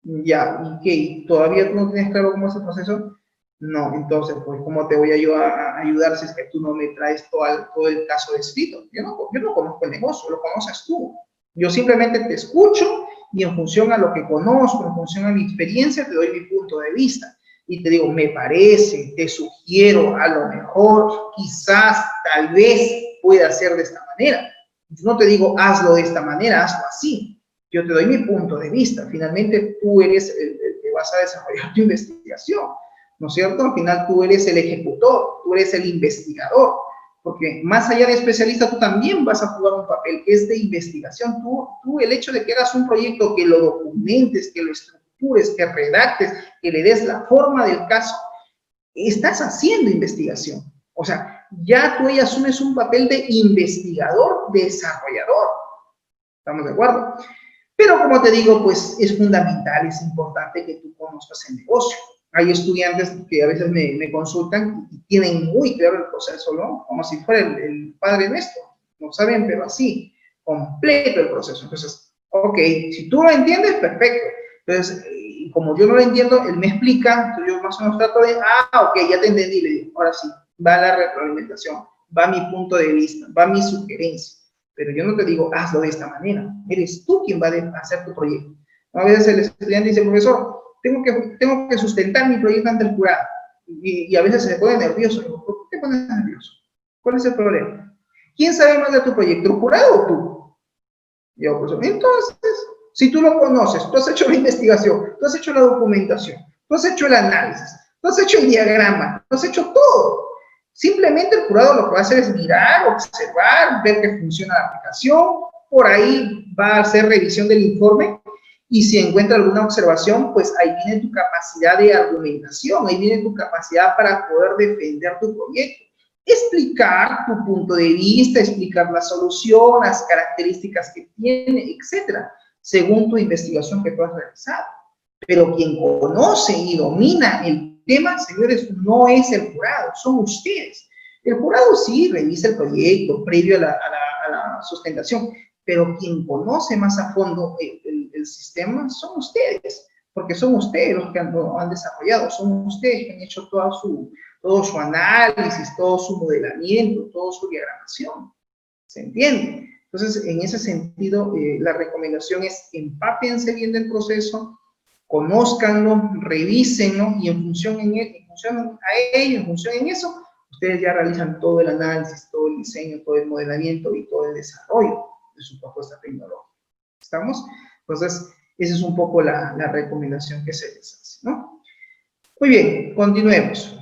Ya, ¿y qué? ¿Todavía tú no tienes claro cómo es el proceso? No, entonces, pues, ¿cómo te voy a ayudar si es que tú no me traes todo el caso descrito? Yo no conozco el negocio, lo conoces tú. Yo simplemente te escucho y en función a lo que conozco, en función a mi experiencia, te doy mi punto de vista. Y te digo, me parece, te sugiero, a lo mejor, quizás, tal vez pueda ser de esta manera. Yo no te digo, hazlo de esta manera, hazlo así. Yo te doy mi punto de vista. Finalmente, tú eres el que vas a desarrollar tu investigación, ¿no es cierto? Al final, tú eres el ejecutor, tú eres el investigador. Porque más allá de especialista, tú también vas a jugar un papel que es de investigación. Tú el hecho de que hagas un proyecto, que lo documentes, que lo estructures, que redactes, que le des la forma del caso, estás haciendo investigación. O sea, ya tú ahí asumes un papel de investigador, desarrollador. ¿Estamos de acuerdo? Pero como te digo, pues es fundamental, es importante que tú conozcas el negocio. Hay estudiantes que a veces me consultan y tienen muy claro el proceso, ¿no? Como si fuera el Padre Nuestro. No saben, pero así, completo el proceso. Entonces, ok, si tú lo entiendes, perfecto. Entonces, como yo no lo entiendo, él me explica, entonces yo más o menos trato de, ok, ya te entendí, le digo, ahora sí, va la retroalimentación, va mi punto de vista, va mi sugerencia. Pero yo no te digo, hazlo de esta manera. Eres tú quien va a hacer tu proyecto. A veces el estudiante dice, profesor, tengo que sustentar mi proyecto ante el jurado. Y a veces se pone nervioso. ¿Por qué te pones nervioso? ¿Cuál es el problema? ¿Quién sabe más de tu proyecto, el jurado o tú? Yo, pues, entonces, si tú lo conoces, tú has hecho la investigación, tú has hecho la documentación, tú has hecho el análisis, tú has hecho el diagrama, tú has hecho todo. Simplemente el jurado lo que va a hacer es mirar, observar, ver que funciona la aplicación, por ahí va a hacer revisión del informe y si encuentra alguna observación, pues ahí viene tu capacidad de argumentación, ahí viene tu capacidad para poder defender tu proyecto. Explicar tu punto de vista, explicar la solución, las características que tiene, etcétera, según tu investigación que tú has realizado. Pero quien conoce y domina el tema, señores, no es el jurado, son ustedes. El jurado sí revisa el proyecto previo a la sustentación, pero quien conoce más a fondo el sistema son ustedes, porque son ustedes los que lo han desarrollado, son ustedes que han hecho todo su análisis, todo su modelamiento, toda su diagramación. ¿Se entiende? Entonces, en ese sentido, la recomendación es empápense bien del proceso, conózcanlo, revísenlo y en función a ello, en función en eso, ustedes ya realizan todo el análisis, todo el diseño, todo el modelamiento y todo el desarrollo de su propuesta tecnológica. ¿Estamos? Entonces, esa es un poco la recomendación que se les hace, ¿no? Muy bien, continuemos.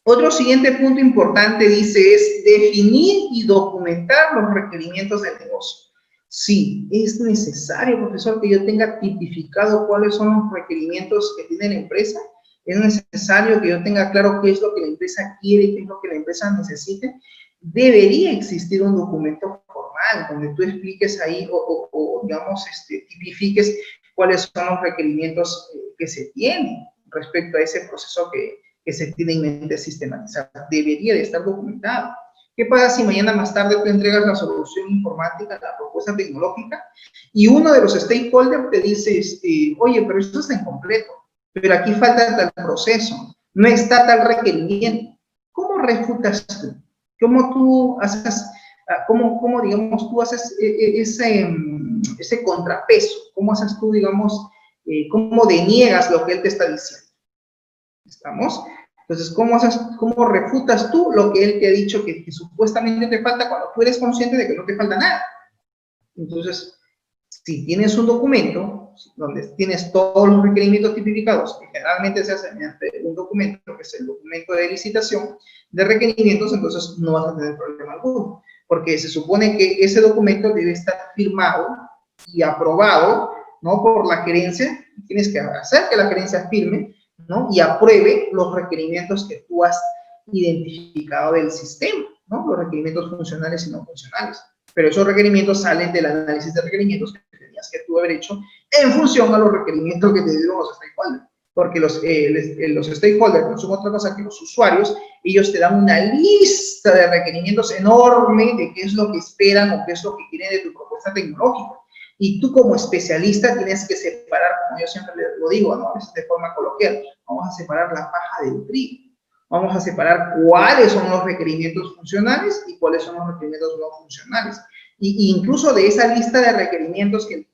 Otro siguiente punto importante, dice, es definir y documentar los requerimientos del negocio. Sí, es necesario, profesor, que yo tenga tipificado cuáles son los requerimientos que tiene la empresa. Es necesario que yo tenga claro qué es lo que la empresa quiere, qué es lo que la empresa necesite. Debería existir un documento formal donde tú expliques ahí o digamos, tipifiques cuáles son los requerimientos que se tienen respecto a ese proceso que se tiene en mente sistematizar. Debería de estar documentado. ¿Qué pasa si mañana más tarde tú entregas la solución informática, la propuesta tecnológica, y uno de los stakeholders te dice, oye, pero esto está incompleto, pero aquí falta tal proceso, no está tal requerimiento? ¿Cómo refutas tú? ¿Cómo tú haces, digamos, tú haces ese contrapeso? ¿Cómo haces tú, digamos, cómo deniegas lo que él te está diciendo? ¿Estamos? Entonces, ¿cómo refutas tú lo que él te ha dicho que supuestamente te falta cuando tú eres consciente de que no te falta nada? Entonces, si tienes un documento donde tienes todos los requerimientos tipificados, que generalmente se hace mediante un documento, que es el documento de licitación de requerimientos, entonces no vas a tener problema alguno, porque se supone que ese documento debe estar firmado y aprobado, ¿no?, por la gerencia. Tienes que hacer que la gerencia firme, ¿no?, y apruebe los requerimientos que tú has identificado del sistema, ¿no?, los requerimientos funcionales y no funcionales. Pero esos requerimientos salen del análisis de requerimientos que tenías que tú haber hecho en función a los requerimientos que te dieron los stakeholders. Porque los stakeholders no son otra cosa que los usuarios. Ellos te dan una lista de requerimientos enorme de qué es lo que esperan o qué es lo que quieren de tu propuesta tecnológica. Y tú como especialista tienes que separar, como yo siempre lo digo, ¿no?, a veces de forma coloquial, vamos a separar la paja del trigo. Vamos a separar cuáles son los requerimientos funcionales y cuáles son los requerimientos no funcionales. Y incluso de esa lista de requerimientos que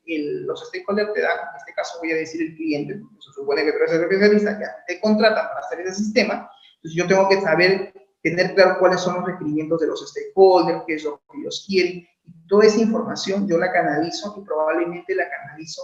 los stakeholders te dan, en este caso voy a decir el cliente, porque se supone que tú eres el especialista, que te contratan para hacer ese sistema, entonces yo tengo que saber, tener claro cuáles son los requerimientos de los stakeholders, qué es lo que ellos quieren. Y toda esa información yo la canalizo y probablemente la canalizo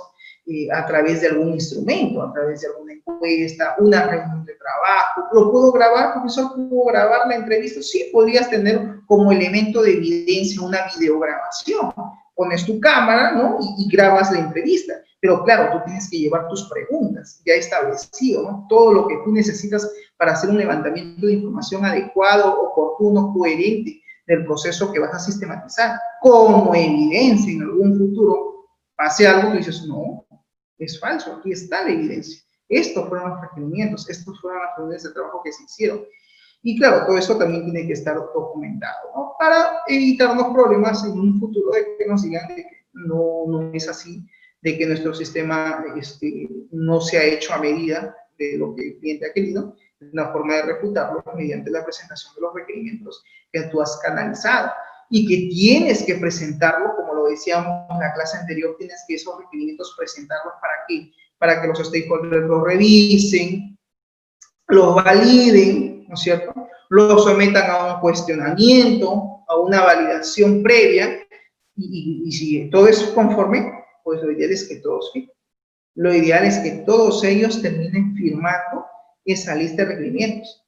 a través de algún instrumento, a través de alguna encuesta, una reunión de trabajo. ¿Lo puedo grabar, profesor? ¿Puedo grabar la entrevista? Sí, podrías tener como elemento de evidencia una videograbación. Pones tu cámara, ¿no?, y grabas la entrevista. Pero claro, tú tienes que llevar tus preguntas ya establecido, ¿no?, todo lo que tú necesitas para hacer un levantamiento de información adecuado, oportuno, coherente del proceso que vas a sistematizar, como evidencia en algún futuro pase algo, tú dices, no, es falso, aquí está la evidencia. Estos fueron los requerimientos, estos fueron las reuniones de trabajo que se hicieron. Y claro, todo eso también tiene que estar documentado, ¿no? Para evitarnos problemas en un futuro de que nos digan de que no es así, de que nuestro sistema no se ha hecho a medida de lo que el cliente ha querido, una forma de refutarlo mediante la presentación de los requerimientos que tú has canalizado y que tienes que presentarlo, como lo decíamos en la clase anterior, tienes que esos requerimientos presentarlos ¿para qué? Para que los stakeholders los revisen, los validen, ¿no es cierto? Los sometan a un cuestionamiento, a una validación previa, y si todo es conforme, pues lo ideal es que todos firmen. Lo ideal es que todos ellos terminen firmando esa lista de requerimientos.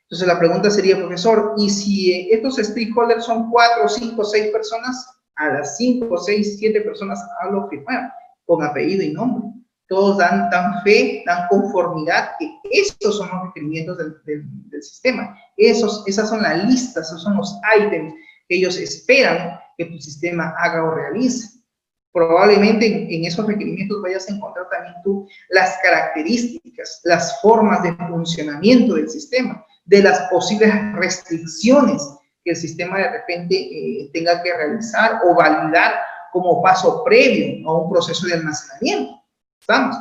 Entonces la pregunta sería, profesor, ¿y si estos stakeholders son 4, 5, 6 personas? A las 5, 6, 7 personas hablo firmar, con apellido y nombre. Todos dan fe, dan conformidad que estos son los requerimientos del sistema. Esas son las listas, esos son los ítems que ellos esperan que tu sistema haga o realice. Probablemente en esos requerimientos vayas a encontrar también tú las características, las formas de funcionamiento del sistema, de las posibles restricciones que el sistema de repente tenga que realizar o validar como paso previo a un proceso de almacenamiento. ¿Estamos?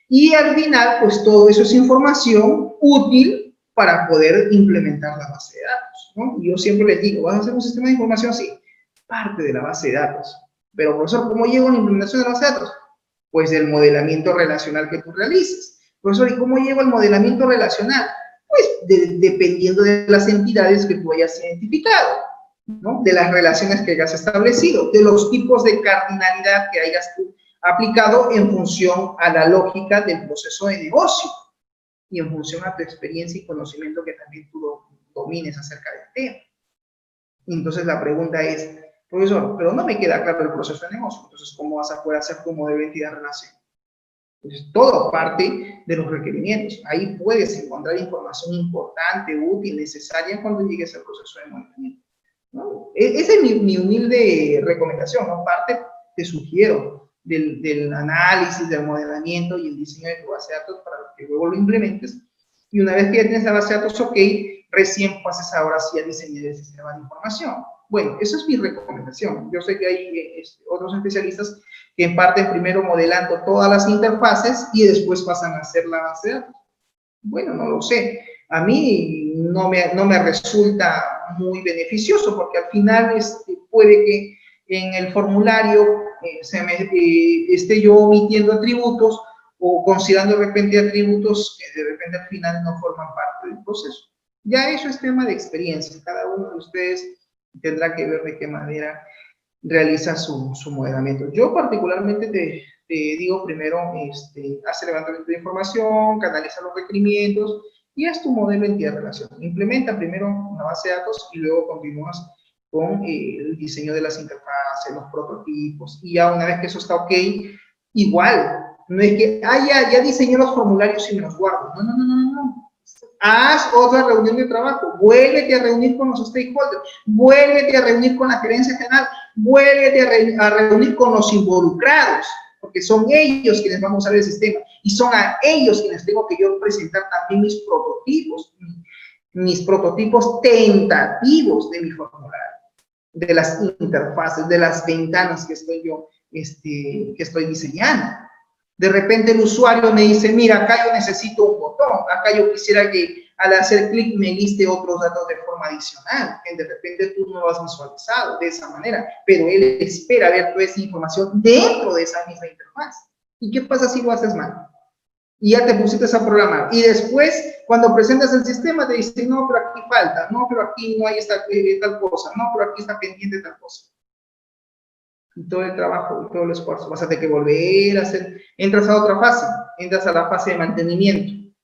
Y al final, pues todo eso es información útil para poder implementar la base de datos, ¿no? Y yo siempre les digo, ¿vas a hacer un sistema de información? Sí, parte de la base de datos. Pero, profesor, ¿cómo llego a la implementación de la base de datos? Pues el modelamiento relacional que tú realices. Profesor, ¿y cómo llego al modelamiento relacional? Pues dependiendo de las entidades que tú hayas identificado, ¿no? De las relaciones que hayas establecido, de los tipos de cardinalidad que hayas aplicado en función a la lógica del proceso de negocio y en función a tu experiencia y conocimiento que también tú domines acerca del tema. Entonces la pregunta es, profesor, pero no me queda claro el proceso de negocio, entonces ¿cómo vas a poder hacer tu modelo de entidad-relación? Entonces todo parte de los requerimientos. Ahí puedes encontrar información importante, útil, necesaria cuando llegues al proceso de modelamiento, ¿no? Esa es mi humilde recomendación, ¿no? Parte te sugiero del análisis, del modelamiento y el diseño de tu base de datos para que luego lo implementes. Y una vez que ya tienes la base de datos, ok, recién pases ahora sí a diseñar el sistema de información. Bueno, esa es mi recomendación. Yo sé que hay otros especialistas que parten primero modelando todas las interfaces y después pasan a hacer la base de datos. Bueno, no lo sé. A mí no me resulta muy beneficioso porque al final puede que en el formulario esté yo omitiendo atributos o considerando de repente atributos que de repente al final no forman parte del proceso. Ya eso es tema de experiencia. Cada uno de ustedes tendrá que ver de qué manera realiza su modelamiento. Yo particularmente te digo primero, hace levantamiento de información, canaliza los requerimientos y haz tu modelo de entidad-relación. Implementa primero una base de datos y luego continúas con el diseño de las interfaces, los prototipos, y ya una vez que eso está ok, igual, no es que, ya diseñé los formularios y me los guardo. No. Haz otra reunión de trabajo, vuélvete a reunir con los stakeholders, vuélvete a reunir con la gerencia general, vuélvete a reunir con los involucrados, porque son ellos quienes van a usar el sistema, y son a ellos quienes tengo que yo presentar también mis prototipos tentativos de mi formulario, de las interfaces, de las ventanas que estoy yo, que estoy diseñando. De repente el usuario me dice, mira, acá yo necesito un botón, acá yo quisiera que al hacer clic me liste otros datos de forma adicional, que de repente tú no lo has visualizado de esa manera, pero él espera ver toda esa información dentro de esa misma interfaz. ¿Y qué pasa si lo haces mal? Y ya te pusiste a programar. Y después, cuando presentas el sistema, te dicen, no, pero aquí falta, no, pero aquí no hay tal cosa, no, pero aquí está pendiente tal cosa. Y todo el trabajo y todo el esfuerzo vas a tener que volver a hacer. Entras a otra fase, entras a la fase de mantenimiento.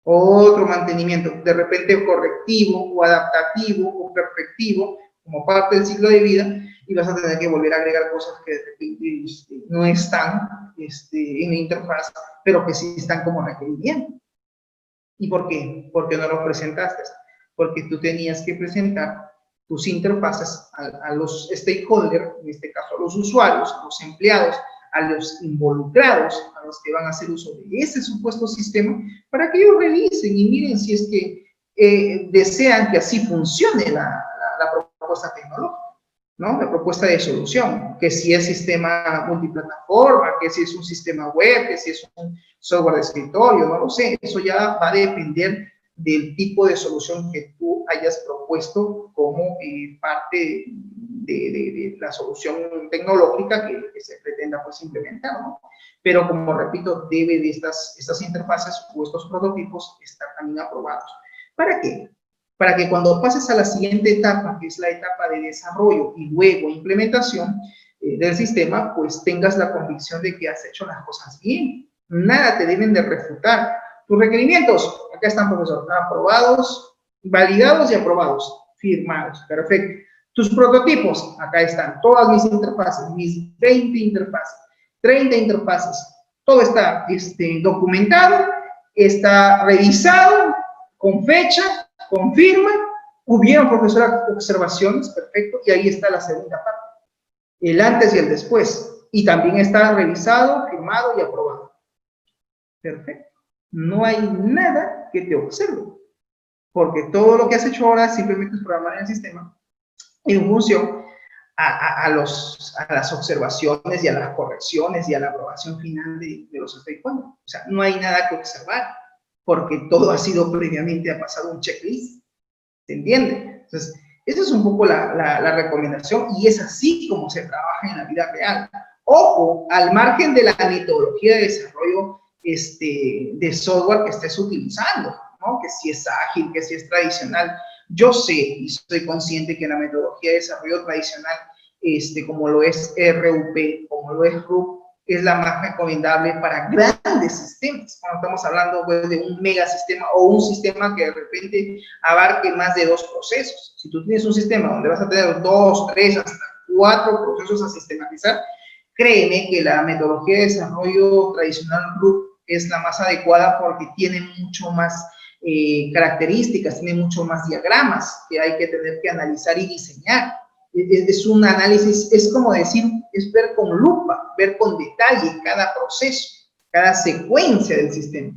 Otro mantenimiento, de repente correctivo o adaptativo o perfectivo, como parte del ciclo de vida, y vas a tener que volver a agregar cosas que de repente no están en la interfaz, pero que sí están como requerimiento. ¿Y por qué? Porque no los presentaste. Porque tú tenías que presentar tus interfaces a los stakeholders, en este caso a los usuarios, a los empleados, a los involucrados, a los que van a hacer uso de ese supuesto sistema, para que ellos revisen y miren si es que desean que así funcione la propuesta tecnológica, ¿no? La propuesta de solución, que si es sistema multiplataforma, que si es un sistema web, que si es un software de escritorio, no lo sé, eso ya va a depender del tipo de solución que tú hayas propuesto como parte de la solución tecnológica que se pretenda pues implementar, ¿no? Pero como repito, debe de estas interfaces o estos prototipos estar también aprobados. ¿Para qué? Para que cuando pases a la siguiente etapa, que es la etapa de desarrollo y luego implementación del sistema, pues tengas la convicción de que has hecho las cosas bien. Nada te deben de refutar. Tus requerimientos, acá están, profesor, aprobados, validados y aprobados, firmados, perfecto. Tus prototipos, acá están, todas mis interfaces, mis 20 interfaces, 30 interfaces, todo está documentado, está revisado, con fecha, con firma, hubieron, profesor, observaciones, perfecto, y ahí está la segunda parte, el antes y el después, y también está revisado, firmado y aprobado. Perfecto. No hay nada que te observe, porque todo lo que has hecho ahora simplemente es programar el sistema en función a las observaciones y a las correcciones y a la aprobación final de los stakeholders. O sea, no hay nada que observar, porque todo ha sido previamente, ha pasado un checklist, ¿se entiende? Entonces, esa es un poco la recomendación y es así como se trabaja en la vida real. Ojo, al margen de la metodología de desarrollo de software que estés utilizando, ¿no? Que si es ágil, que si es tradicional. Yo sé y soy consciente que la metodología de desarrollo tradicional, como lo es RUP, como lo es RUP, es la más recomendable para grandes sistemas. Cuando estamos hablando pues, de un megasistema o un sistema que de repente abarque más de 2 procesos. Si tú tienes un sistema donde vas a tener 2, 3, hasta 4 procesos a sistematizar, créeme que la metodología de desarrollo tradicional RUP es la más adecuada porque tiene mucho más características, tiene mucho más diagramas que hay que tener que analizar y diseñar. Es un análisis, es como decir, es ver con lupa, ver con detalle cada proceso, cada secuencia del sistema.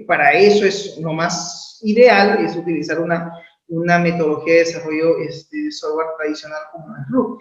Para eso es lo más ideal, es utilizar una metodología de desarrollo de software tradicional como el RUP.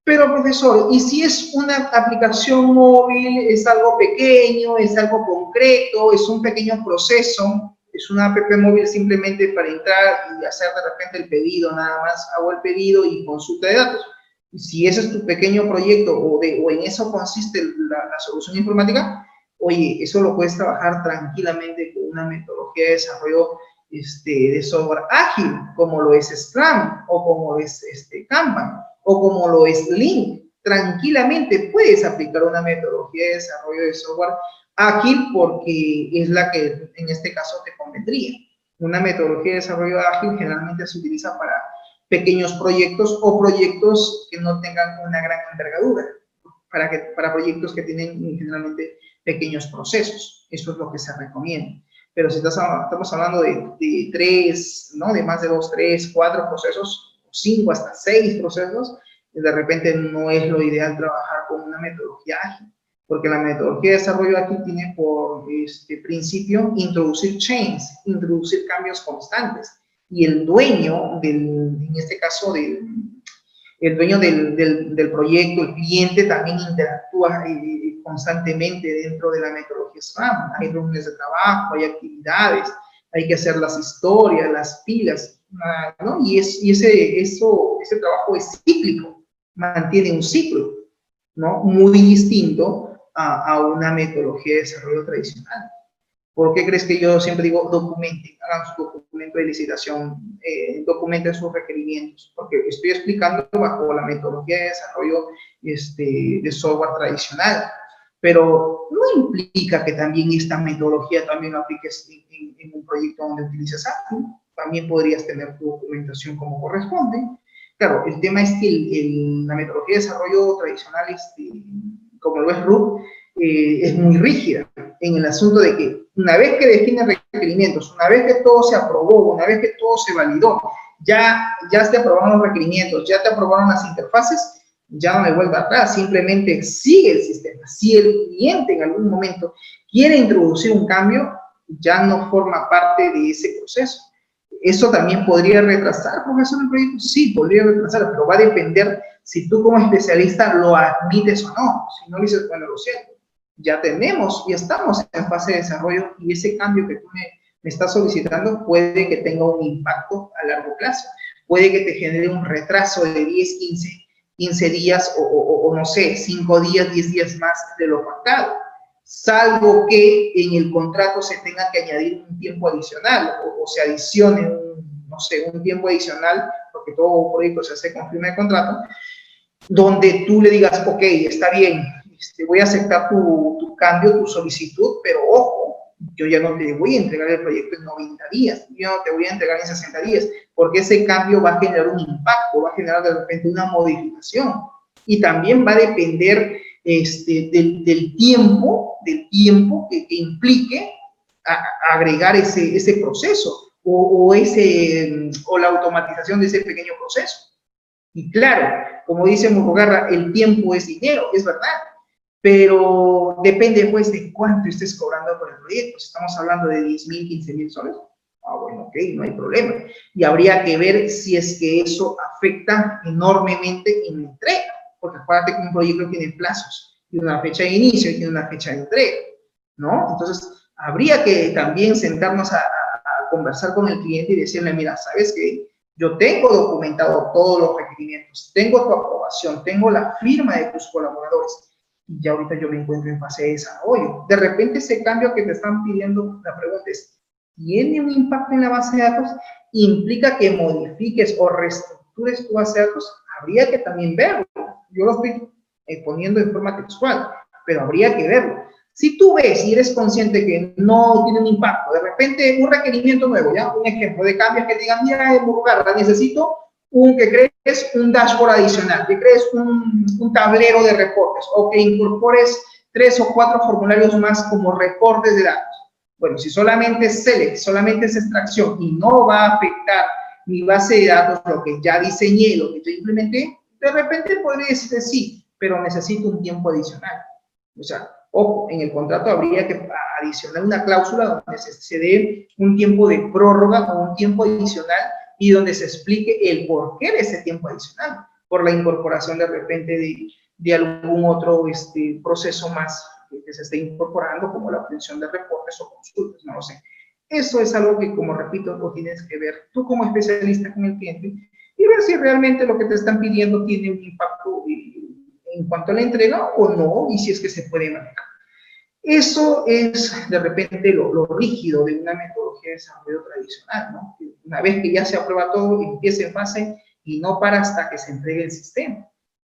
Pero, profesor, ¿y si es una aplicación móvil, es algo pequeño, es algo concreto, es un pequeño proceso, es una app móvil simplemente para entrar y hacer de repente el pedido, nada más hago el pedido y consulta de datos? Y si ese es tu pequeño proyecto o en eso consiste la solución informática, oye, eso lo puedes trabajar tranquilamente con una metodología de desarrollo de software ágil, como lo es Scrum o como lo es Kanban o como lo es Lean. Tranquilamente puedes aplicar una metodología de desarrollo de software ágil porque es la que en este caso te convendría. Una metodología de desarrollo ágil generalmente se utiliza para pequeños proyectos o proyectos que no tengan una gran envergadura, para proyectos que tienen generalmente pequeños procesos. Eso es lo que se recomienda. Pero si estamos hablando de 3, ¿no? De más de 2, 3, 4 procesos, 5 hasta 6 procesos, de repente no es lo ideal trabajar con una metodología ágil, porque la metodología de desarrollo ágil tiene por principio introducir change, introducir cambios constantes, y el dueño en este caso el dueño del proyecto, el cliente, también interactúa constantemente dentro de la metodología Scrum. Hay reuniones de trabajo, hay actividades, hay que hacer las historias, las pilas, ¿no? Y ese trabajo es cíclico, mantiene un ciclo, ¿no? Muy distinto a una metodología de desarrollo tradicional. ¿Por qué crees que yo siempre digo documenten, hagan su documento de licitación, documenten sus requerimientos? Porque estoy explicando bajo la metodología de desarrollo de software tradicional, pero no implica que también esta metodología también lo apliques en un proyecto donde utilices Apple. También podrías tener tu documentación como corresponde. Claro, el tema es que la metodología de desarrollo tradicional, como lo es RUP, es muy rígida en el asunto de que una vez que definen requerimientos, una vez que todo se aprobó, una vez que todo se validó, ya te aprobaron los requerimientos, ya te aprobaron las interfaces, ya no hay vuelta atrás, simplemente sigue el sistema. Si el cliente en algún momento quiere introducir un cambio, ya no forma parte de ese proceso. ¿Eso también podría retrasar, profesor, el proyecto? Sí, podría retrasar, pero va a depender si tú como especialista lo admites o no. Si no dices, bueno, lo siento, ya tenemos y estamos en fase de desarrollo y ese cambio que tú me estás solicitando puede que tenga un impacto a largo plazo. Puede que te genere un retraso de 10, 15 días o no sé, 5 días, 10 días más de lo pactado, salvo que en el contrato se tenga que añadir un tiempo adicional o se adicione no sé, un tiempo adicional, porque todo proyecto se hace con firma de contrato, donde tú le digas, ok, está bien, voy a aceptar tu cambio, tu solicitud, pero ojo, yo ya no te voy a entregar el proyecto en 90 días, yo no te voy a entregar en 60 días, porque ese cambio va a generar un impacto, va a generar de repente una modificación, y también va a depender del tiempo que implique agregar ese proceso, o la automatización de ese pequeño proceso. Y claro, como dice Murugarra, el tiempo es dinero, es verdad, pero depende pues de cuánto estés cobrando por el proyecto. Si estamos hablando de 10,000, 15,000 soles, bueno, ok, no hay problema. Y habría que ver si es que eso afecta enormemente en la entrega, porque acuérdate que un proyecto tiene plazos, tiene una fecha de inicio y tiene una fecha de entrega, ¿no? Entonces, habría que también sentarnos a conversar con el cliente y decirle, mira, ¿sabes qué? Yo tengo documentado todos los requerimientos, tengo tu aprobación, tengo la firma de tus colaboradores y ya ahorita yo me encuentro en fase de desarrollo. De repente ese cambio que te están pidiendo, la pregunta es, ¿tiene un impacto en la base de datos? ¿Implica que modifiques o reestructures tu base de datos? Habría que también verlo. Yo lo estoy poniendo en forma textual, pero habría que verlo. Si tú ves y eres consciente que no tiene un impacto, de repente un requerimiento nuevo, ya un ejemplo de cambios que digan, mira, en lugar, necesito que crees un dashboard adicional, que crees un tablero de reportes o que incorpores 3 o 4 formularios más como reportes de datos. Bueno, si solamente es select, solamente es extracción y no va a afectar mi base de datos, lo que ya diseñé, lo que ya implementé, de repente podría decir sí, pero necesito un tiempo adicional. O sea, ojo, en el contrato habría que adicionar una cláusula donde se dé un tiempo de prórroga o un tiempo adicional y donde se explique el porqué de ese tiempo adicional, por la incorporación de repente de algún otro proceso más que se esté incorporando, como la obtención de reportes o consultas, no lo sé. Eso es algo que, como repito, lo tienes que ver tú como especialista con el cliente y ver si realmente lo que te están pidiendo tiene un impacto en cuanto a la entrega o no, y si es que se puede manejar. Eso es de repente lo rígido de una metodología de desarrollo tradicional, ¿no? Una vez que ya se aprueba todo, empieza en fase y no para hasta que se entregue el sistema.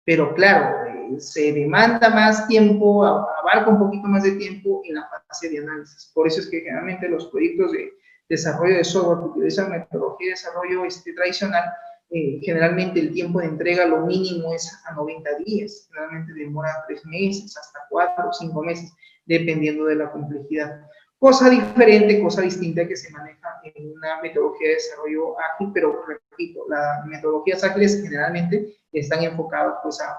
Pero claro, se demanda más tiempo, abarca un poquito más de tiempo en la fase de análisis. Por eso es que generalmente los proyectos de desarrollo de software que utilizan metodología de desarrollo tradicional, generalmente el tiempo de entrega lo mínimo es a 90 días, generalmente demora 3 meses, hasta 4 o 5 meses, dependiendo de la complejidad. Cosa diferente, cosa distinta que se maneja en una metodología de desarrollo ágil, pero repito, las metodologías ágiles generalmente están enfocadas pues a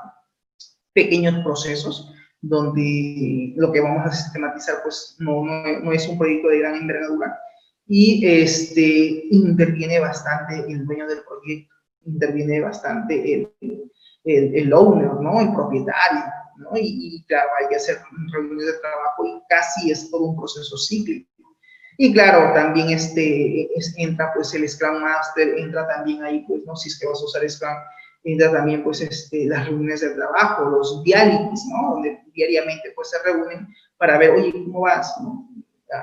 pequeños procesos donde lo que vamos a sistematizar pues no es un proyecto de gran envergadura y interviene bastante el dueño del proyecto, interviene bastante el owner, ¿no? El propietario, ¿no? Y claro, hay que hacer reuniones de trabajo y casi es todo un proceso cíclico. Y claro, también entra pues el Scrum Master, entra también ahí pues, ¿no? Si es que vas a usar Scrum, entra también pues las reuniones de trabajo, los diálogos, ¿no? Donde diariamente pues se reúnen para ver, oye, ¿cómo vas? ¿No?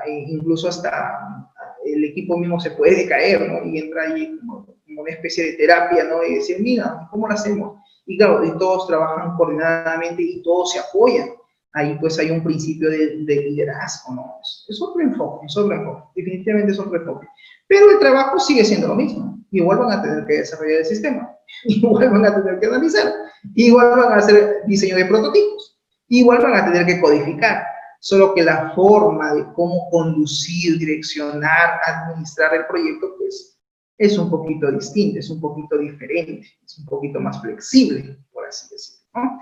Incluso hasta el equipo mismo se puede caer, ¿no? Y entra ahí como una especie de terapia, ¿no? Y decir, mira, ¿cómo lo hacemos? Y claro, y todos trabajan coordinadamente y todos se apoyan. Ahí pues hay un principio de liderazgo, ¿no? Es otro enfoque, definitivamente es otro enfoque. Pero el trabajo sigue siendo lo mismo. Igual van a tener que desarrollar el sistema, igual van a tener que analizar, igual van a hacer diseño de prototipos, igual van a tener que codificar, solo que la forma de cómo conducir, direccionar, administrar el proyecto, pues es un poquito distinta, es un poquito diferente, es un poquito más flexible, por así decirlo. ¿no?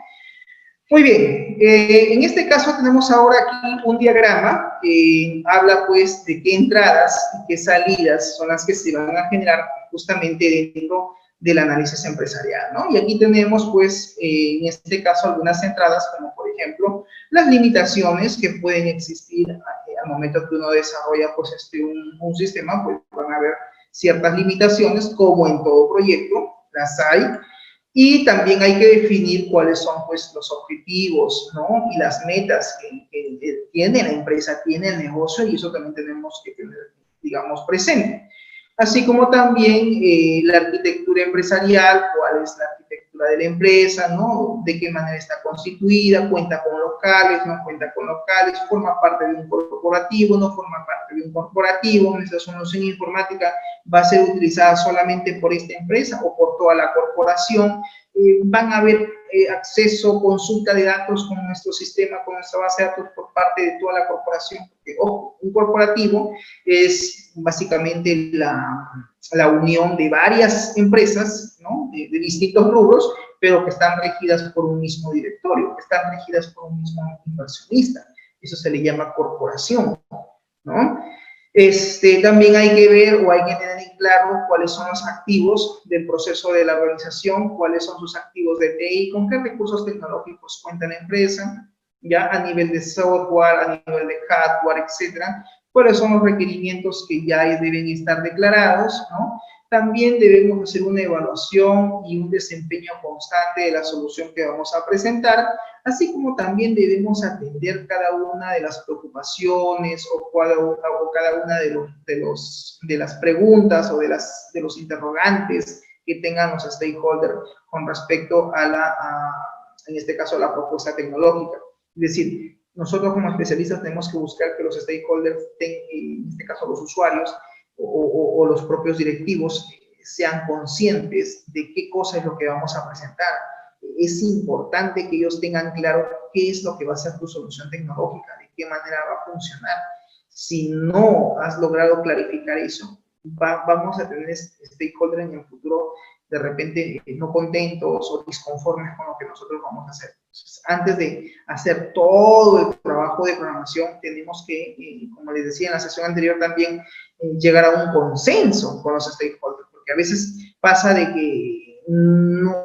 Muy bien, en este caso tenemos ahora aquí un diagrama que habla pues de qué entradas y qué salidas son las que se van a generar justamente dentro del análisis empresarial, ¿no? Y aquí tenemos pues en este caso algunas entradas como por ejemplo las limitaciones que pueden existir al momento que uno desarrolla pues un sistema, pues van a haber ciertas limitaciones como en todo proyecto, las hay. Y también hay que definir cuáles son pues, los objetivos, ¿no? Y las metas que tiene la empresa, tiene el negocio, y eso también tenemos que tener, digamos, presente. Así como también la arquitectura empresarial, cuál es la arquitectura de la empresa, ¿no? De qué manera está constituida, cuenta con locales, no cuenta con locales, forma parte de un corporativo, no forma parte de un corporativo. Esta solución informática va a ser utilizada solamente por esta empresa o por toda la corporación. Van a haber acceso, consulta de datos con nuestro sistema, con nuestra base de datos por parte de toda la corporación, porque ojo, un corporativo es básicamente la unión de varias empresas, ¿no? de distintos rubros, pero que están regidas por un mismo directorio, que están regidas por un mismo inversionista. Eso se le llama corporación, ¿no? También hay que ver o hay que tener en claro cuáles son los activos del proceso de la organización, cuáles son sus activos de TI, con qué recursos tecnológicos cuenta la empresa, ya a nivel de software, a nivel de hardware, etcétera, cuáles son los requerimientos que ya deben estar declarados, ¿no? También debemos hacer una evaluación y un desempeño constante de la solución que vamos a presentar, así como también debemos atender cada una de las preocupaciones o cada una de las preguntas o de los interrogantes que tengan los stakeholders con respecto en este caso, a la propuesta tecnológica. Es decir, nosotros como especialistas tenemos que buscar que los stakeholders, en este caso los usuarios, o los propios directivos sean conscientes de qué cosa es lo que vamos a presentar. Es importante que ellos tengan claro qué es lo que va a ser tu solución tecnológica, de qué manera va a funcionar. Si no has logrado clarificar eso, vamos a tener stakeholders en el futuro de repente no contentos o disconformes con lo que nosotros vamos a hacer. Entonces, antes de hacer todo el trabajo de programación, tenemos que, como les decía en la sesión anterior también, llegar a un consenso con los stakeholders, porque a veces pasa de que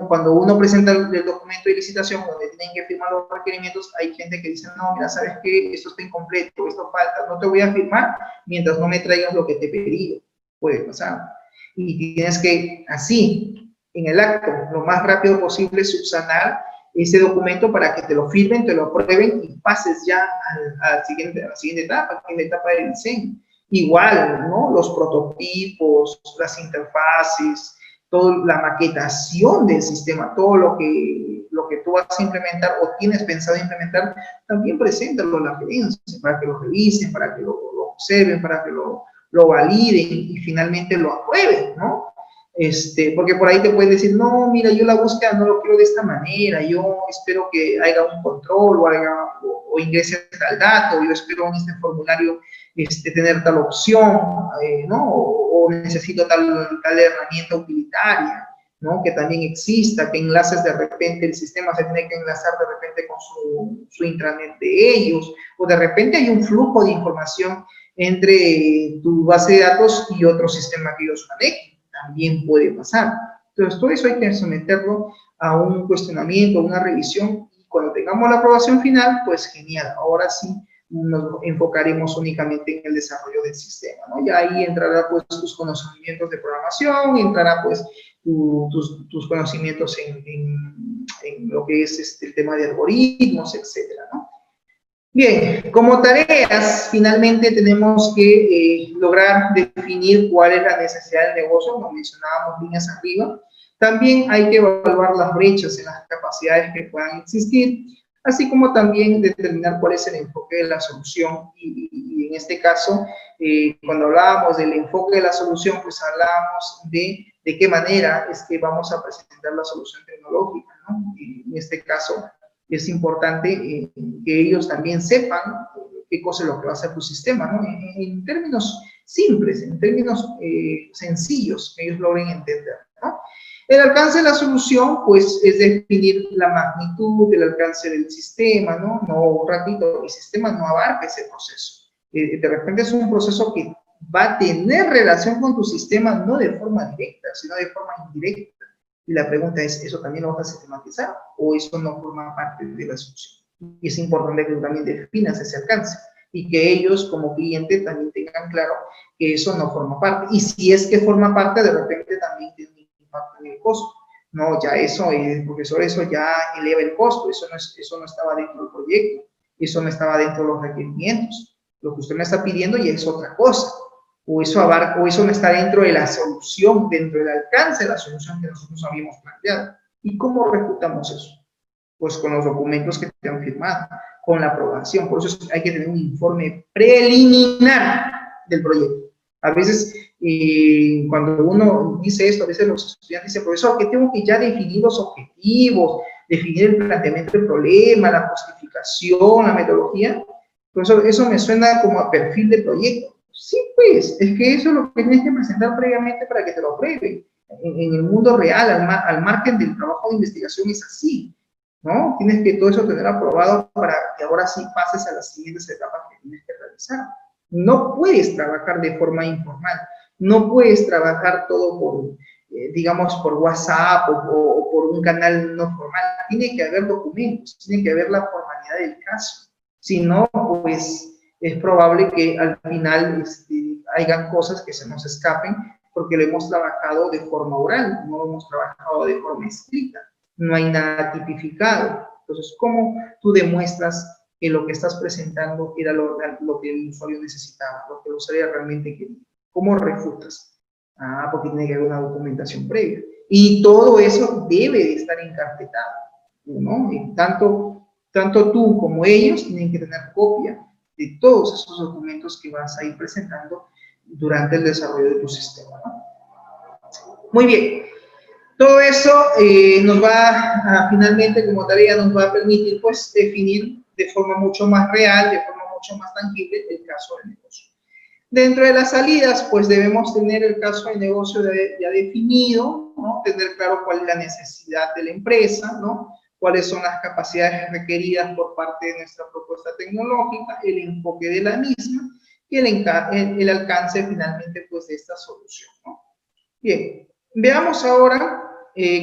cuando uno presenta el documento de licitación donde tienen que firmar los requerimientos, hay gente que dice, no, mira, ¿sabes qué? Esto está incompleto, esto falta, no te voy a firmar mientras no me traigas lo que te he pedido. Puede pasar. Y tienes que, así, en el acto, lo más rápido posible, subsanar ese documento para que te lo firmen, te lo aprueben y pases ya a la siguiente etapa, que es la etapa de diseño. Igual, ¿no? Los prototipos, las interfaces, toda la maquetación del sistema, todo lo que tú vas a implementar o tienes pensado implementar, también preséntalo a la gerencia para que lo revisen, para que lo observen, para que lo validen y finalmente lo aprueben, ¿no? Porque por ahí te pueden decir, no, mira, yo la búsqueda no lo quiero de esta manera, yo espero que haya un control o ingrese tal dato, yo espero en este formulario tener tal opción, ¿no? O necesito tal herramienta utilitaria, ¿no? Que también exista, que enlaces de repente, el sistema se tiene que enlazar de repente con su intranet de ellos, o de repente hay un flujo de información entre tu base de datos y otro sistema que ellos manejen. También puede pasar. Entonces, todo eso hay que someterlo a un cuestionamiento, a una revisión, y cuando tengamos la aprobación final, pues genial, ahora sí nos enfocaremos únicamente en el desarrollo del sistema, ¿no? Y ahí entrará pues tus conocimientos de programación, entrará pues tus conocimientos en lo que es el tema de algoritmos, etcétera, ¿no? Bien, como tareas, finalmente tenemos que lograr definir cuál es la necesidad del negocio, como mencionábamos líneas arriba. También hay que evaluar las brechas en las capacidades que puedan existir, así como también determinar cuál es el enfoque de la solución. Y en este caso, cuando hablábamos del enfoque de la solución, pues hablábamos de qué manera es que vamos a presentar la solución tecnológica, ¿no? Y en este caso, es importante que ellos también sepan qué cosa es lo que va a hacer tu sistema, ¿no? En términos simples, en términos sencillos, que ellos logren entender, ¿no? El alcance de la solución, pues, es definir la magnitud del alcance del sistema, ¿no? No, repito, el sistema no abarca ese proceso. De repente es un proceso que va a tener relación con tu sistema, no de forma directa, sino de forma indirecta. Y la pregunta es, ¿eso también lo vas a sistematizar o eso no forma parte de la solución? Y es importante que tú también definas ese alcance y que ellos como cliente también tengan claro que eso no forma parte. Y si es que forma parte, de repente también tiene un impacto en el costo. No, ya eso, profesor, eso ya eleva el costo, eso no estaba dentro del proyecto, eso no estaba dentro de los requerimientos. Lo que usted me está pidiendo ya es otra cosa. O eso no está dentro de la solución, dentro del alcance de la solución que nosotros habíamos planteado. ¿Y cómo refutamos eso? Pues con los documentos que te han firmado, con la aprobación. Por eso hay que tener un informe preliminar del proyecto. A veces, cuando uno dice esto, a veces los estudiantes dicen, profesor, que tengo que ya definir los objetivos, definir el planteamiento del problema, la justificación, la metodología. Profesor, eso me suena como a perfil de proyecto. Sí, pues, es que eso es lo que tienes que presentar previamente para que te lo aprueben. En el mundo real, al margen del trabajo de investigación, es así, ¿no? Tienes que todo eso tener aprobado para que ahora sí pases a las siguientes etapas que tienes que realizar. No puedes trabajar de forma informal, no puedes trabajar todo por, digamos, por WhatsApp o por un canal no formal. Tiene que haber documentos, tiene que haber la formalidad del caso. Si no, pues es probable que al final hayan cosas que se nos escapen porque lo hemos trabajado de forma oral, no lo hemos trabajado de forma escrita, no hay nada tipificado. Entonces, ¿cómo tú demuestras que lo que estás presentando era lo que el usuario necesitaba, lo que el usuario realmente quería? ¿Cómo refutas? Ah, porque tiene que haber una documentación previa. Y todo eso debe de estar encarpetado, ¿no? Y tanto tú como ellos tienen que tener copia de todos esos documentos que vas a ir presentando durante el desarrollo de tu sistema, ¿no? Muy bien. Todo eso nos va finalmente, como tarea, nos va a permitir, pues, definir de forma mucho más real, de forma mucho más tangible el caso del negocio. Dentro de las salidas, pues, debemos tener el caso del negocio ya definido, ¿no? Tener claro cuál es la necesidad de la empresa, ¿no? Cuáles son las capacidades requeridas por parte de nuestra propuesta tecnológica, el enfoque de la misma y el alcance finalmente, pues, de esta solución, ¿no? Bien, veamos ahora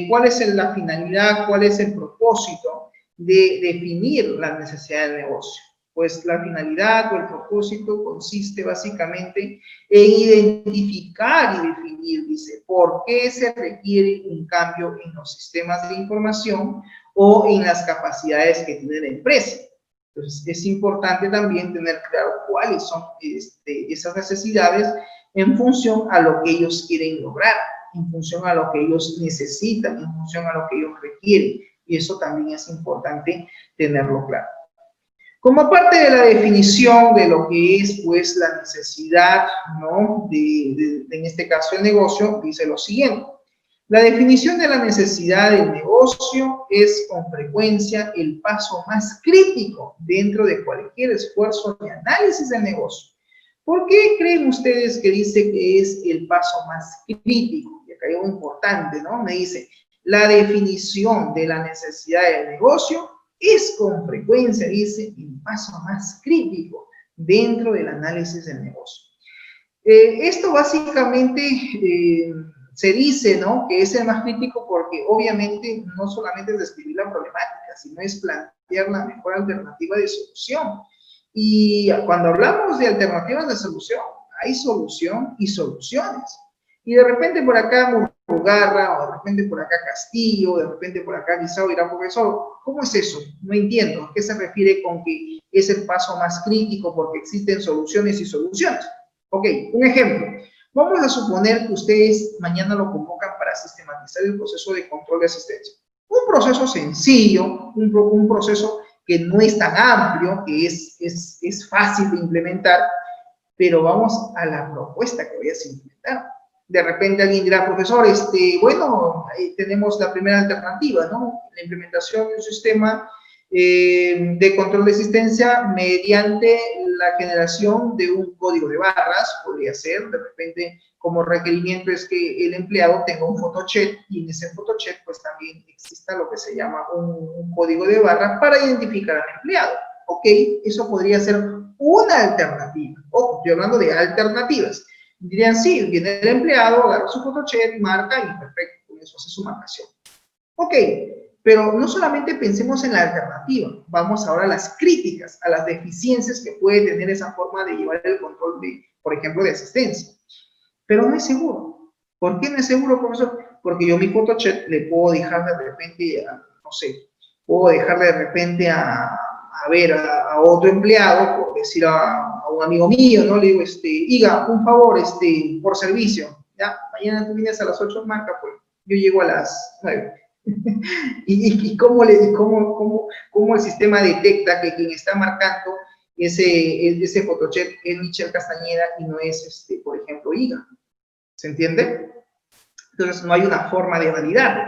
cuál es la finalidad, cuál es el propósito de definir la necesidad del negocio. Pues la finalidad o el propósito consiste básicamente en identificar y definir, dice, por qué se requiere un cambio en los sistemas de información o en las capacidades que tiene la empresa. Entonces, es importante también tener claro cuáles son esas necesidades en función a lo que ellos quieren lograr, en función a lo que ellos necesitan, en función a lo que ellos requieren. Y eso también es importante tenerlo claro. Como parte de la definición de lo que es, pues, la necesidad, ¿no? En este caso, el negocio, dice lo siguiente. La definición de la necesidad del negocio es con frecuencia el paso más crítico dentro de cualquier esfuerzo de análisis del negocio. ¿Por qué creen ustedes que dice que es el paso más crítico? Y acá hay algo importante, ¿no? Me dice, la definición de la necesidad del negocio es con frecuencia, dice, el paso más crítico dentro del análisis del negocio. Esto básicamente se dice, ¿no? Que es el más crítico porque obviamente no solamente es describir la problemática, sino es plantear la mejor alternativa de solución. Y cuando hablamos de alternativas de solución, hay solución y soluciones. Y de repente por acá Murugarra, o de repente por acá Castillo, de repente por acá Guisao dirá, profesor, ¿cómo es eso? No entiendo. ¿A qué se refiere con que es el paso más crítico porque existen soluciones y soluciones? Ok, un ejemplo. Vamos a suponer que ustedes mañana lo convocan para sistematizar el proceso de control de asistencia. Un proceso sencillo, un proceso que no es tan amplio, que es fácil de implementar, pero vamos a la propuesta que vayas a implementar. De repente alguien dirá, profesor, bueno, tenemos la primera alternativa, ¿no? La implementación de un sistema de control de existencia mediante la generación de un código de barras, podría ser, de repente como requerimiento es que el empleado tenga un photocheck y en ese photocheck pues también exista lo que se llama un código de barra para identificar al empleado. Ok, eso podría ser una alternativa. Ojo, estoy hablando de alternativas. Dirían, sí, viene el empleado, agarra su photocheck, marca y perfecto, con eso hace su marcación. Ok, pero no solamente pensemos en la alternativa, vamos ahora a las críticas, a las deficiencias que puede tener esa forma de llevar el control de, por ejemplo, de asistencia. Pero no es seguro. ¿Por qué no es seguro, profesor? Porque yo mi photocheck le puedo dejar de repente, no sé, puedo dejarle de repente a otro empleado, por decir a un amigo mío, ¿no? Le digo, Iga, un favor, por servicio, ¿ya? Mañana tú vienes a las 8, marca, pues yo llego a las 9. y cómo el sistema detecta que quien está marcando ese photocheck es Michelle Castañeda y no es, por ejemplo, Iga. ¿Se entiende? Entonces no hay una forma de validarlo,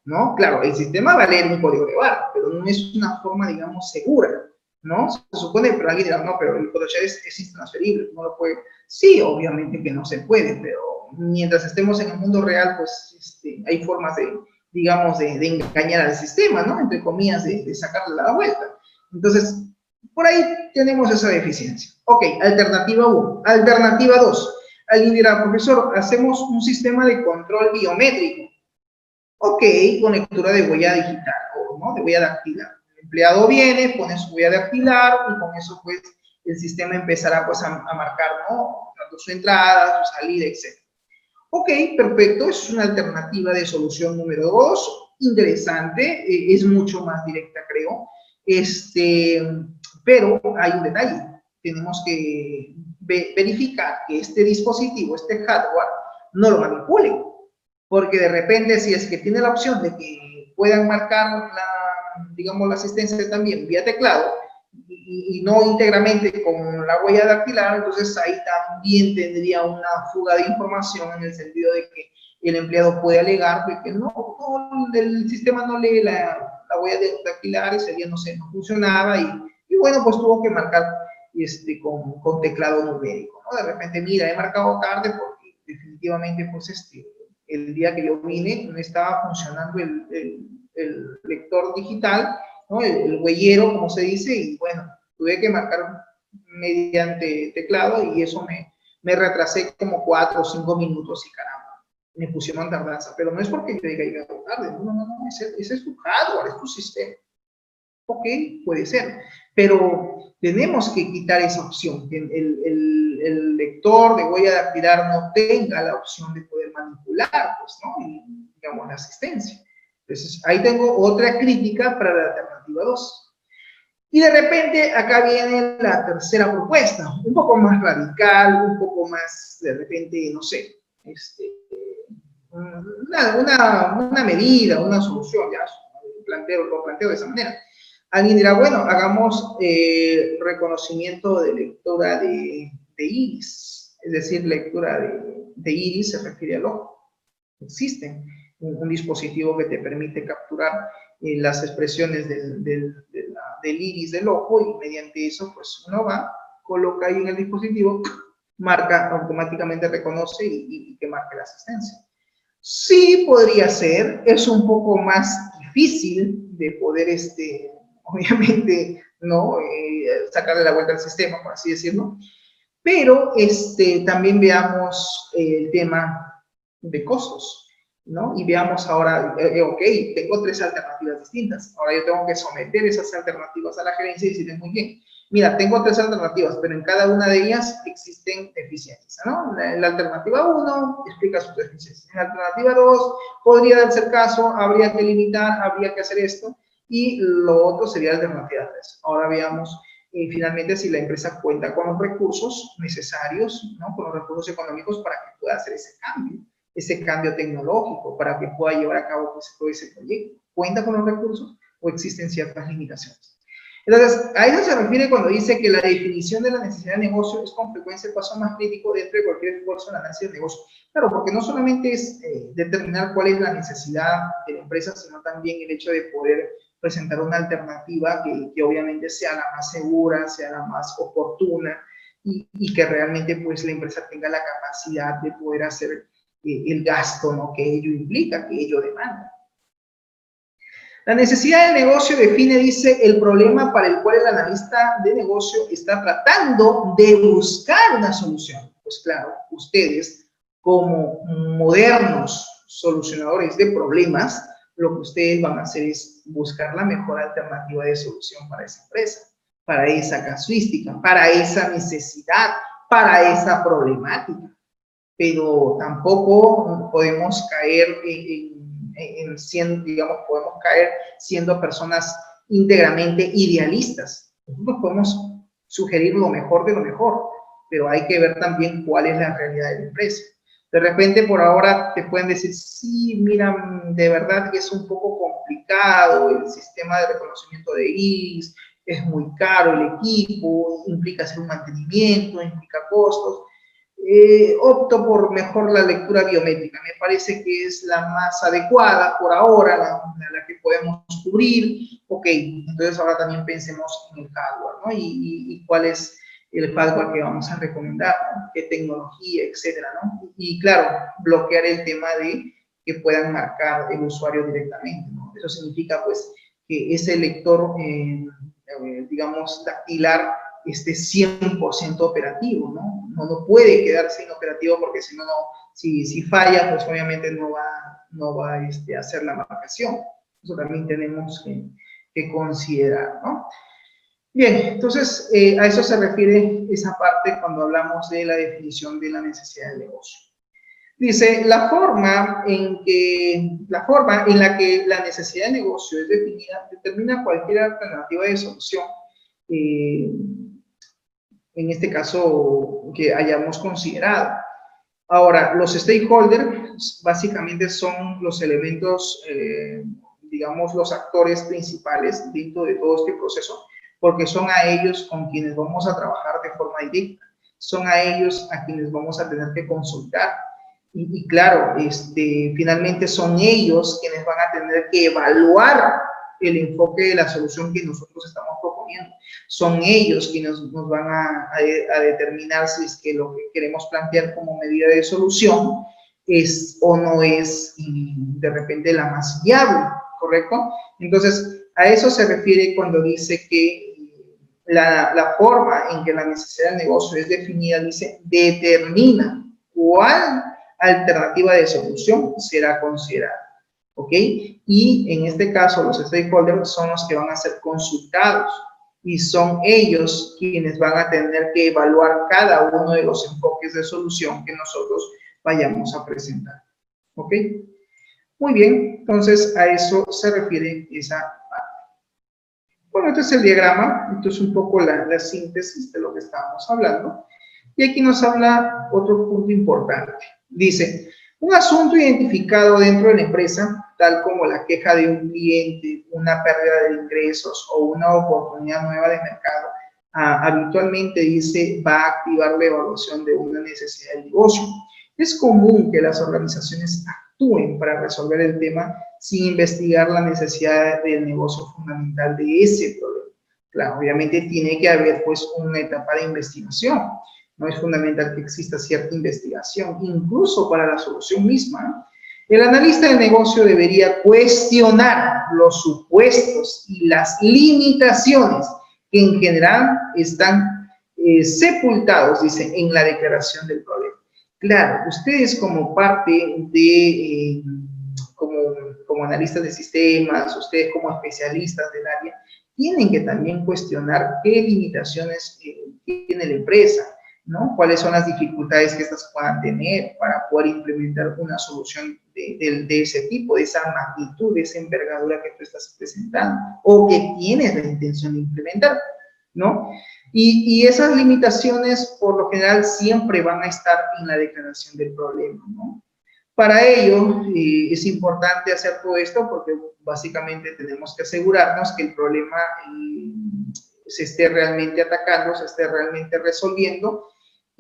¿no? Claro, el sistema va a leer un código de barra, pero no es una forma, digamos, segura, ¿no? Se supone, pero alguien dirá, no, pero el photocheck es intransferible, no lo puede. Sí, obviamente que no se puede, pero mientras estemos en el mundo real, pues hay formas de, digamos, de engañar al sistema, ¿no? Entre comillas, de sacarle la vuelta. Entonces, por ahí tenemos esa deficiencia. Ok, alternativa 1. Alternativa 2. Alguien dirá, profesor, hacemos un sistema de control biométrico. Ok, con lectura de huella digital, ¿no? De huella dactilar. El empleado viene, pone su huella dactilar y con eso, pues, el sistema empezará, pues, a marcar, ¿no? Tanto su entrada, su salida, etc. Ok, perfecto, es una alternativa de solución número 2, interesante, es mucho más directa, creo, pero hay un detalle, tenemos que verificar que este dispositivo, este hardware, no lo manipule, porque de repente si es que tiene la opción de que puedan marcar digamos, la asistencia también vía teclado, y no íntegramente con la huella dactilar, entonces ahí también tendría una fuga de información en el sentido de que el empleado puede alegar de que no, el sistema no lee la huella dactilar, ese día no funcionaba y bueno, pues tuvo que marcar con teclado numérico, ¿no? De repente, mira, he marcado tarde porque definitivamente pues el día que yo vine no estaba funcionando el lector digital, ¿no? El huellero, como se dice, y bueno, tuve que marcar mediante teclado y eso me retrasé como 4 o 5 minutos y caramba, me pusieron tardanza, pero no es porque yo diga llegado tarde, no, ese es tu hardware, es tu sistema. Ok, puede ser, pero tenemos que quitar esa opción, que el lector de huella dactilar no tenga la opción de poder manipular, pues, ¿no? Y, digamos, la asistencia. Entonces, ahí tengo otra crítica para la alternativa 2. Y de repente acá viene la tercera propuesta, un poco más radical, un poco más, de repente, no sé, una medida, una solución, ya lo planteo de esa manera. Alguien dirá, bueno, hagamos reconocimiento de lectura de iris, es decir, lectura de iris se refiere al ojo. Existe un dispositivo que te permite capturar las expresiones del iris del ojo y mediante eso, pues uno va, coloca ahí en el dispositivo, marca, automáticamente reconoce y que marque la asistencia. Sí, podría ser, es un poco más difícil de poder, obviamente, ¿no? Sacarle la vuelta al sistema, por así decirlo, pero también veamos el tema de costos, ¿no? Y veamos ahora, ok, tengo 3 alternativas distintas, ahora yo tengo que someter esas alternativas a la gerencia y decirles, muy bien, mira, tengo 3 alternativas, pero en cada una de ellas existen deficiencias, ¿no? La alternativa 1 explica sus deficiencias, en la alternativa 2 podría darse el caso, habría que limitar, habría que hacer esto, y lo otro sería la alternativa 3. Ahora veamos finalmente si la empresa cuenta con los recursos necesarios, ¿no? Con los recursos económicos para que pueda hacer ese cambio tecnológico, para que pueda llevar a cabo pues, todo ese proyecto. ¿Cuenta con los recursos o existen ciertas limitaciones? Entonces, a eso se refiere cuando dice que la definición de la necesidad de negocio es con frecuencia el paso más crítico dentro de cualquier esfuerzo en el análisis de negocio. Claro, porque no solamente es determinar cuál es la necesidad de la empresa, sino también el hecho de poder presentar una alternativa que obviamente sea la más segura, sea la más oportuna y que realmente pues la empresa tenga la capacidad de poder hacer el gasto, ¿no?, que ello implica, que ello demanda. La necesidad de negocio define, dice, el problema para el cual el analista de negocio está tratando de buscar una solución. Pues claro, ustedes como modernos solucionadores de problemas, lo que ustedes van a hacer es buscar la mejor alternativa de solución para esa empresa, para esa casuística, para esa necesidad, para esa problemática. Pero tampoco podemos caer podemos caer siendo personas íntegramente idealistas. Nosotros podemos sugerir lo mejor de lo mejor, pero hay que ver también cuál es la realidad de la empresa. De repente, por ahora, te pueden decir, sí, mira, de verdad que es un poco complicado el sistema de reconocimiento de iris, es muy caro el equipo, implica hacer un mantenimiento, implica costos. Opto por mejor la lectura biométrica, me parece que es la más adecuada por ahora, la que podemos cubrir. Ok, entonces ahora también pensemos en el hardware, ¿no? Y cuál es el hardware que vamos a recomendar, ¿no?, qué tecnología, etcétera, ¿no? Y claro, bloquear el tema de que puedan marcar el usuario directamente, ¿no? Eso significa pues que ese lector, digamos, dactilar esté 100% operativo, ¿no? No puede quedarse inoperativo porque si no, si falla, pues obviamente no va a hacer la marcación. Eso también tenemos que considerar, ¿no? Bien, entonces a eso se refiere esa parte cuando hablamos de la definición de la necesidad del negocio. Dice, la forma en la que la necesidad de negocio es definida determina cualquier alternativa de solución, en este caso que hayamos considerado. Ahora, los stakeholders básicamente son los elementos, digamos, los actores principales dentro de todo este proceso, porque son a ellos con quienes vamos a trabajar de forma directa, son a ellos a quienes vamos a tener que consultar. Y claro, finalmente son ellos quienes van a tener que evaluar el enfoque de la solución que nosotros estamos proponiendo. Son ellos quienes nos van a determinar si es que lo que queremos plantear como medida de solución es o no es de repente la más viable, ¿correcto? Entonces, a eso se refiere cuando dice que la forma en que la necesidad del negocio es definida, dice, determina cuál alternativa de solución será considerada. ¿Ok? Y en este caso los stakeholders son los que van a ser consultados y son ellos quienes van a tener que evaluar cada uno de los enfoques de solución que nosotros vayamos a presentar. ¿Ok? Muy bien, entonces a eso se refiere esa parte. Bueno, este es el diagrama, esto es un poco la síntesis de lo que estábamos hablando. Y aquí nos habla otro punto importante. Dice, un asunto identificado dentro de la empresa, tal como la queja de un cliente, una pérdida de ingresos o una oportunidad nueva de mercado, habitualmente dice, va a activar la evaluación de una necesidad de negocio. Es común que las organizaciones actúen para resolver el tema sin investigar la necesidad del negocio fundamental de ese problema. Claro, obviamente tiene que haber pues una etapa de investigación. No es fundamental que exista cierta investigación, incluso para la solución misma. El analista de negocio debería cuestionar los supuestos y las limitaciones que en general están sepultados, dice, en la declaración del problema. Claro, ustedes como parte de, como analistas de sistemas, ustedes como especialistas del área, tienen que también cuestionar qué limitaciones tiene la empresa, ¿no? ¿Cuáles son las dificultades que estas puedan tener para poder implementar una solución de ese tipo, de esa magnitud, de esa envergadura que tú estás presentando o que tienes la intención de implementar, ¿no? Y esas limitaciones, por lo general, siempre van a estar en la declaración del problema, ¿no? Para ello, es importante hacer todo esto porque básicamente tenemos que asegurarnos que el problema se esté realmente atacando, se esté realmente resolviendo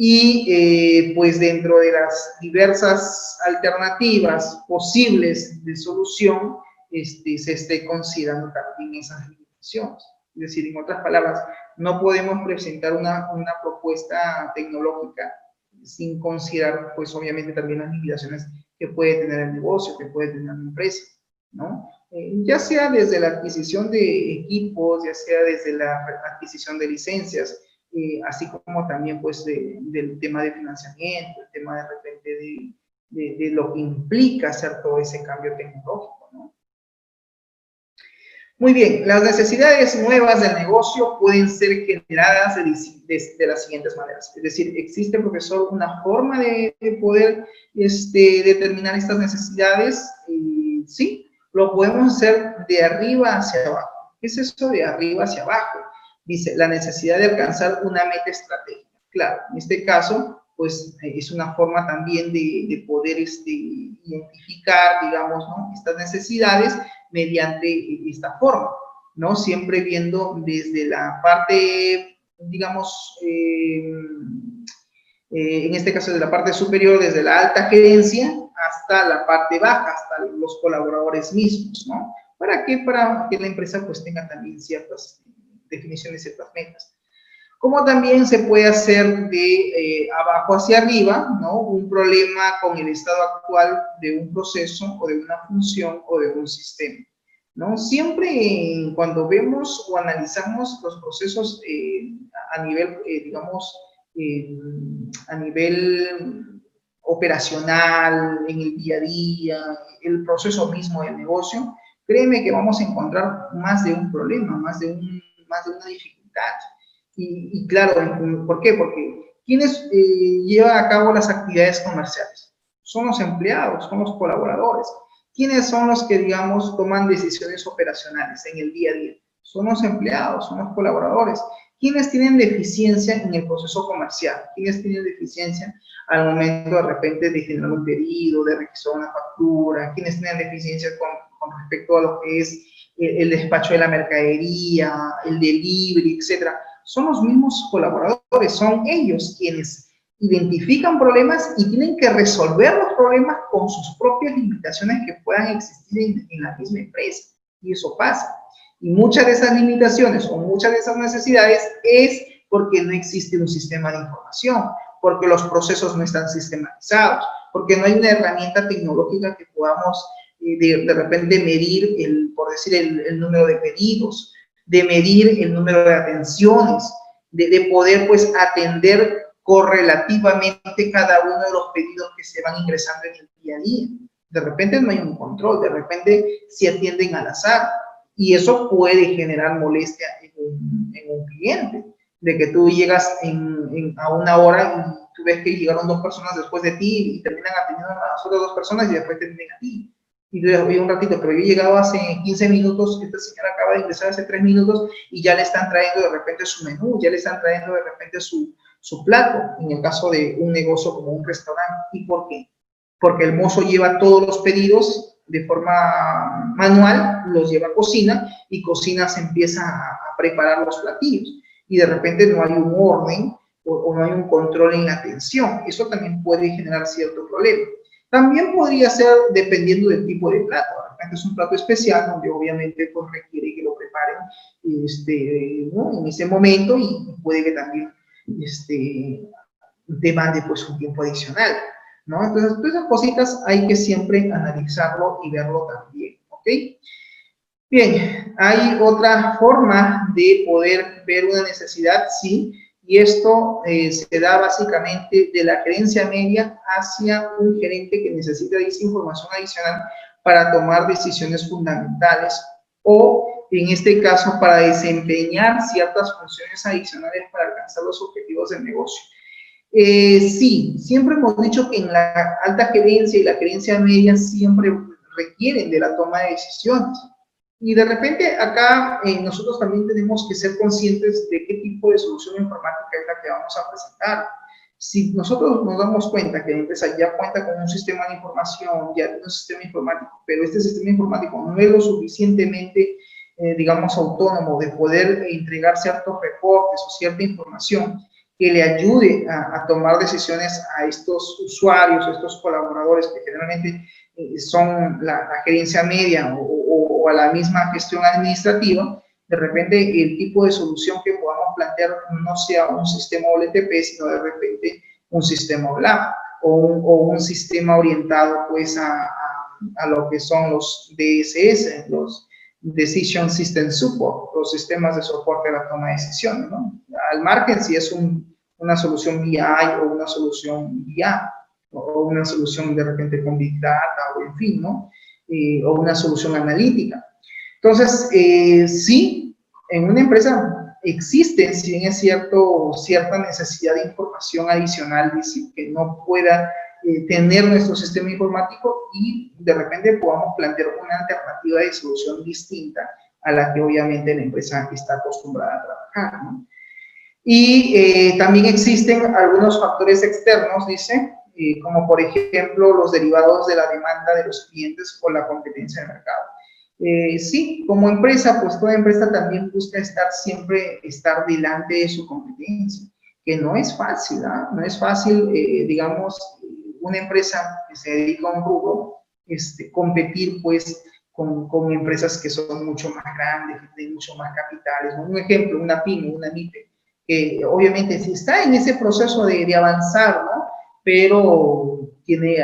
y pues dentro de las diversas alternativas posibles de solución, se esté considerando también esas limitaciones. Es decir, en otras palabras, no podemos presentar una propuesta tecnológica sin considerar, pues obviamente también las limitaciones que puede tener el negocio, que puede tener la empresa, ¿no? Ya sea desde la adquisición de equipos, ya sea desde la adquisición de licencias, así como también pues del tema de financiamiento, el tema de repente de lo que implica hacer todo ese cambio tecnológico, ¿no? Muy bien, las necesidades nuevas del negocio pueden ser generadas de las siguientes maneras. Es decir, existe, profesor, una forma de poder determinar estas necesidades. Sí, lo podemos hacer de arriba hacia abajo. ¿Qué es eso de arriba hacia abajo? Dice, la necesidad de alcanzar una meta estratégica. Claro, en este caso, pues es una forma también de poder identificar, digamos, ¿no?, estas necesidades mediante esta forma, ¿no? Siempre viendo desde la parte, digamos, en este caso de la parte superior, desde la alta gerencia hasta la parte baja, hasta los colaboradores mismos, ¿no? ¿Para qué? Para que la empresa pues tenga también ciertas definiciones, ciertas metas. Como también se puede hacer de abajo hacia arriba, ¿no? Un problema con el estado actual de un proceso o de una función o de un sistema, ¿no? Siempre cuando vemos o analizamos los procesos a nivel, digamos, a nivel operacional, en el día a día, el proceso mismo del negocio, créeme que vamos a encontrar más de un problema, más de una dificultad. Y claro, ¿por qué? Porque ¿quiénes llevan a cabo las actividades comerciales? Son los empleados, son los colaboradores. ¿Quiénes son los que, digamos, toman decisiones operacionales en el día a día? Son los empleados, son los colaboradores. ¿Quiénes tienen deficiencia en el proceso comercial? ¿Quiénes tienen deficiencia al momento de repente de generar un pedido, de registrar una factura? ¿Quiénes tienen deficiencia con respecto a lo que es el despacho de la mercadería, el delivery, etcétera? Son los mismos colaboradores, son ellos quienes identifican problemas y tienen que resolver los problemas con sus propias limitaciones que puedan existir en la misma empresa. Y eso pasa. Y muchas de esas limitaciones o muchas de esas necesidades es porque no existe un sistema de información, porque los procesos no están sistematizados, porque no hay una herramienta tecnológica que podamos de repente medir, por decir, el número de pedidos, de medir el número de atenciones, de poder pues atender correlativamente cada uno de los pedidos que se van ingresando en el día a día. De repente no hay un control, de repente se atienden al azar y eso puede generar molestia en un cliente, de que tú llegas a una hora y tú ves que llegaron 2 personas después de ti y terminan atendiendo a las otras 2 personas y después te atienden a ti. Y yo les voy un ratito, pero yo he llegado hace 15 minutos, esta señora acaba de ingresar hace 3 minutos y ya le están trayendo de repente su menú, ya le están trayendo de repente su plato, en el caso de un negocio como un restaurante. ¿Y por qué? Porque el mozo lleva todos los pedidos de forma manual, los lleva a cocina y cocina se empieza a preparar los platillos y de repente no hay un orden o no hay un control en la atención. Eso también puede generar cierto problema. También podría ser dependiendo del tipo de plato. De repente es un plato especial donde obviamente pues, requiere que lo preparen ¿no?, en ese momento y puede que también demande pues un tiempo adicional, ¿no? Entonces, todas esas cositas hay que siempre analizarlo y verlo también, ¿ok? Bien, hay otra forma de poder ver una necesidad, sí, y esto se da básicamente de la gerencia media hacia un gerente que necesita de esa información adicional para tomar decisiones fundamentales o, en este caso, para desempeñar ciertas funciones adicionales para alcanzar los objetivos del negocio. Sí, siempre hemos dicho que en la alta gerencia y la gerencia media siempre requieren de la toma de decisiones. Y de repente acá nosotros también tenemos que ser conscientes de qué tipo de solución informática es la que vamos a presentar. Si nosotros nos damos cuenta que la empresa ya cuenta con un sistema de información, ya tiene un sistema informático, pero este sistema informático no es lo suficientemente, digamos, autónomo de poder entregar ciertos reportes o cierta información que le ayude a tomar decisiones a estos usuarios, a estos colaboradores que generalmente son la gerencia media o o a la misma gestión administrativa, de repente el tipo de solución que podamos plantear no sea un sistema OLTP, sino de repente un sistema OLAP o un sistema orientado pues a lo que son los DSS, los Decision System Support, los sistemas de soporte a la toma de decisiones, ¿no? Al margen si es una solución BI o una solución IA, o una solución de repente con Big Data, o en fin, ¿no? O una solución analítica. Entonces, sí, en una empresa existe, si bien es cierto, cierta necesidad de información adicional, decir, que no pueda tener nuestro sistema informático y de repente podamos plantear una alternativa de solución distinta a la que obviamente la empresa está acostumbrada a trabajar, ¿no? Y también existen algunos factores externos, dice, como por ejemplo los derivados de la demanda de los clientes o la competencia de mercado. Sí, como empresa, pues toda empresa también busca siempre estar delante de su competencia, que no es fácil, ¿eh? No es fácil, digamos, una empresa que se dedica a un rubro, competir pues con empresas que son mucho más grandes, que tienen mucho más capitales. Un ejemplo, una pyme, una MIPE, que obviamente sí está en ese proceso de avanzar, ¿no? Pero tiene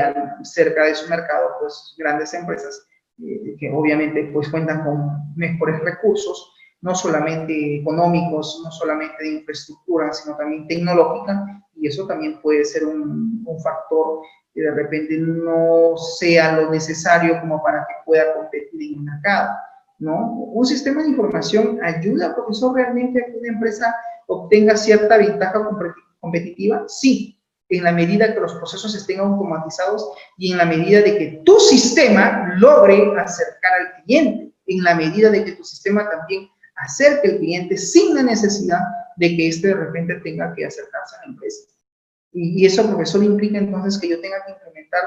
cerca de su mercado pues grandes empresas que obviamente pues cuentan con mejores recursos, no solamente económicos, no solamente de infraestructura, sino también tecnológica, y eso también puede ser un factor que de repente no sea lo necesario como para que pueda competir en el mercado, ¿no? Un sistema de información ayuda, profesor, realmente a que una empresa obtenga cierta ventaja competitiva, sí, en la medida que los procesos estén automatizados y en la medida de que tu sistema logre acercar al cliente, en la medida de que tu sistema también acerque al cliente sin la necesidad de que éste de repente tenga que acercarse a la empresa. Y eso, profesor, implica entonces que yo tenga que implementar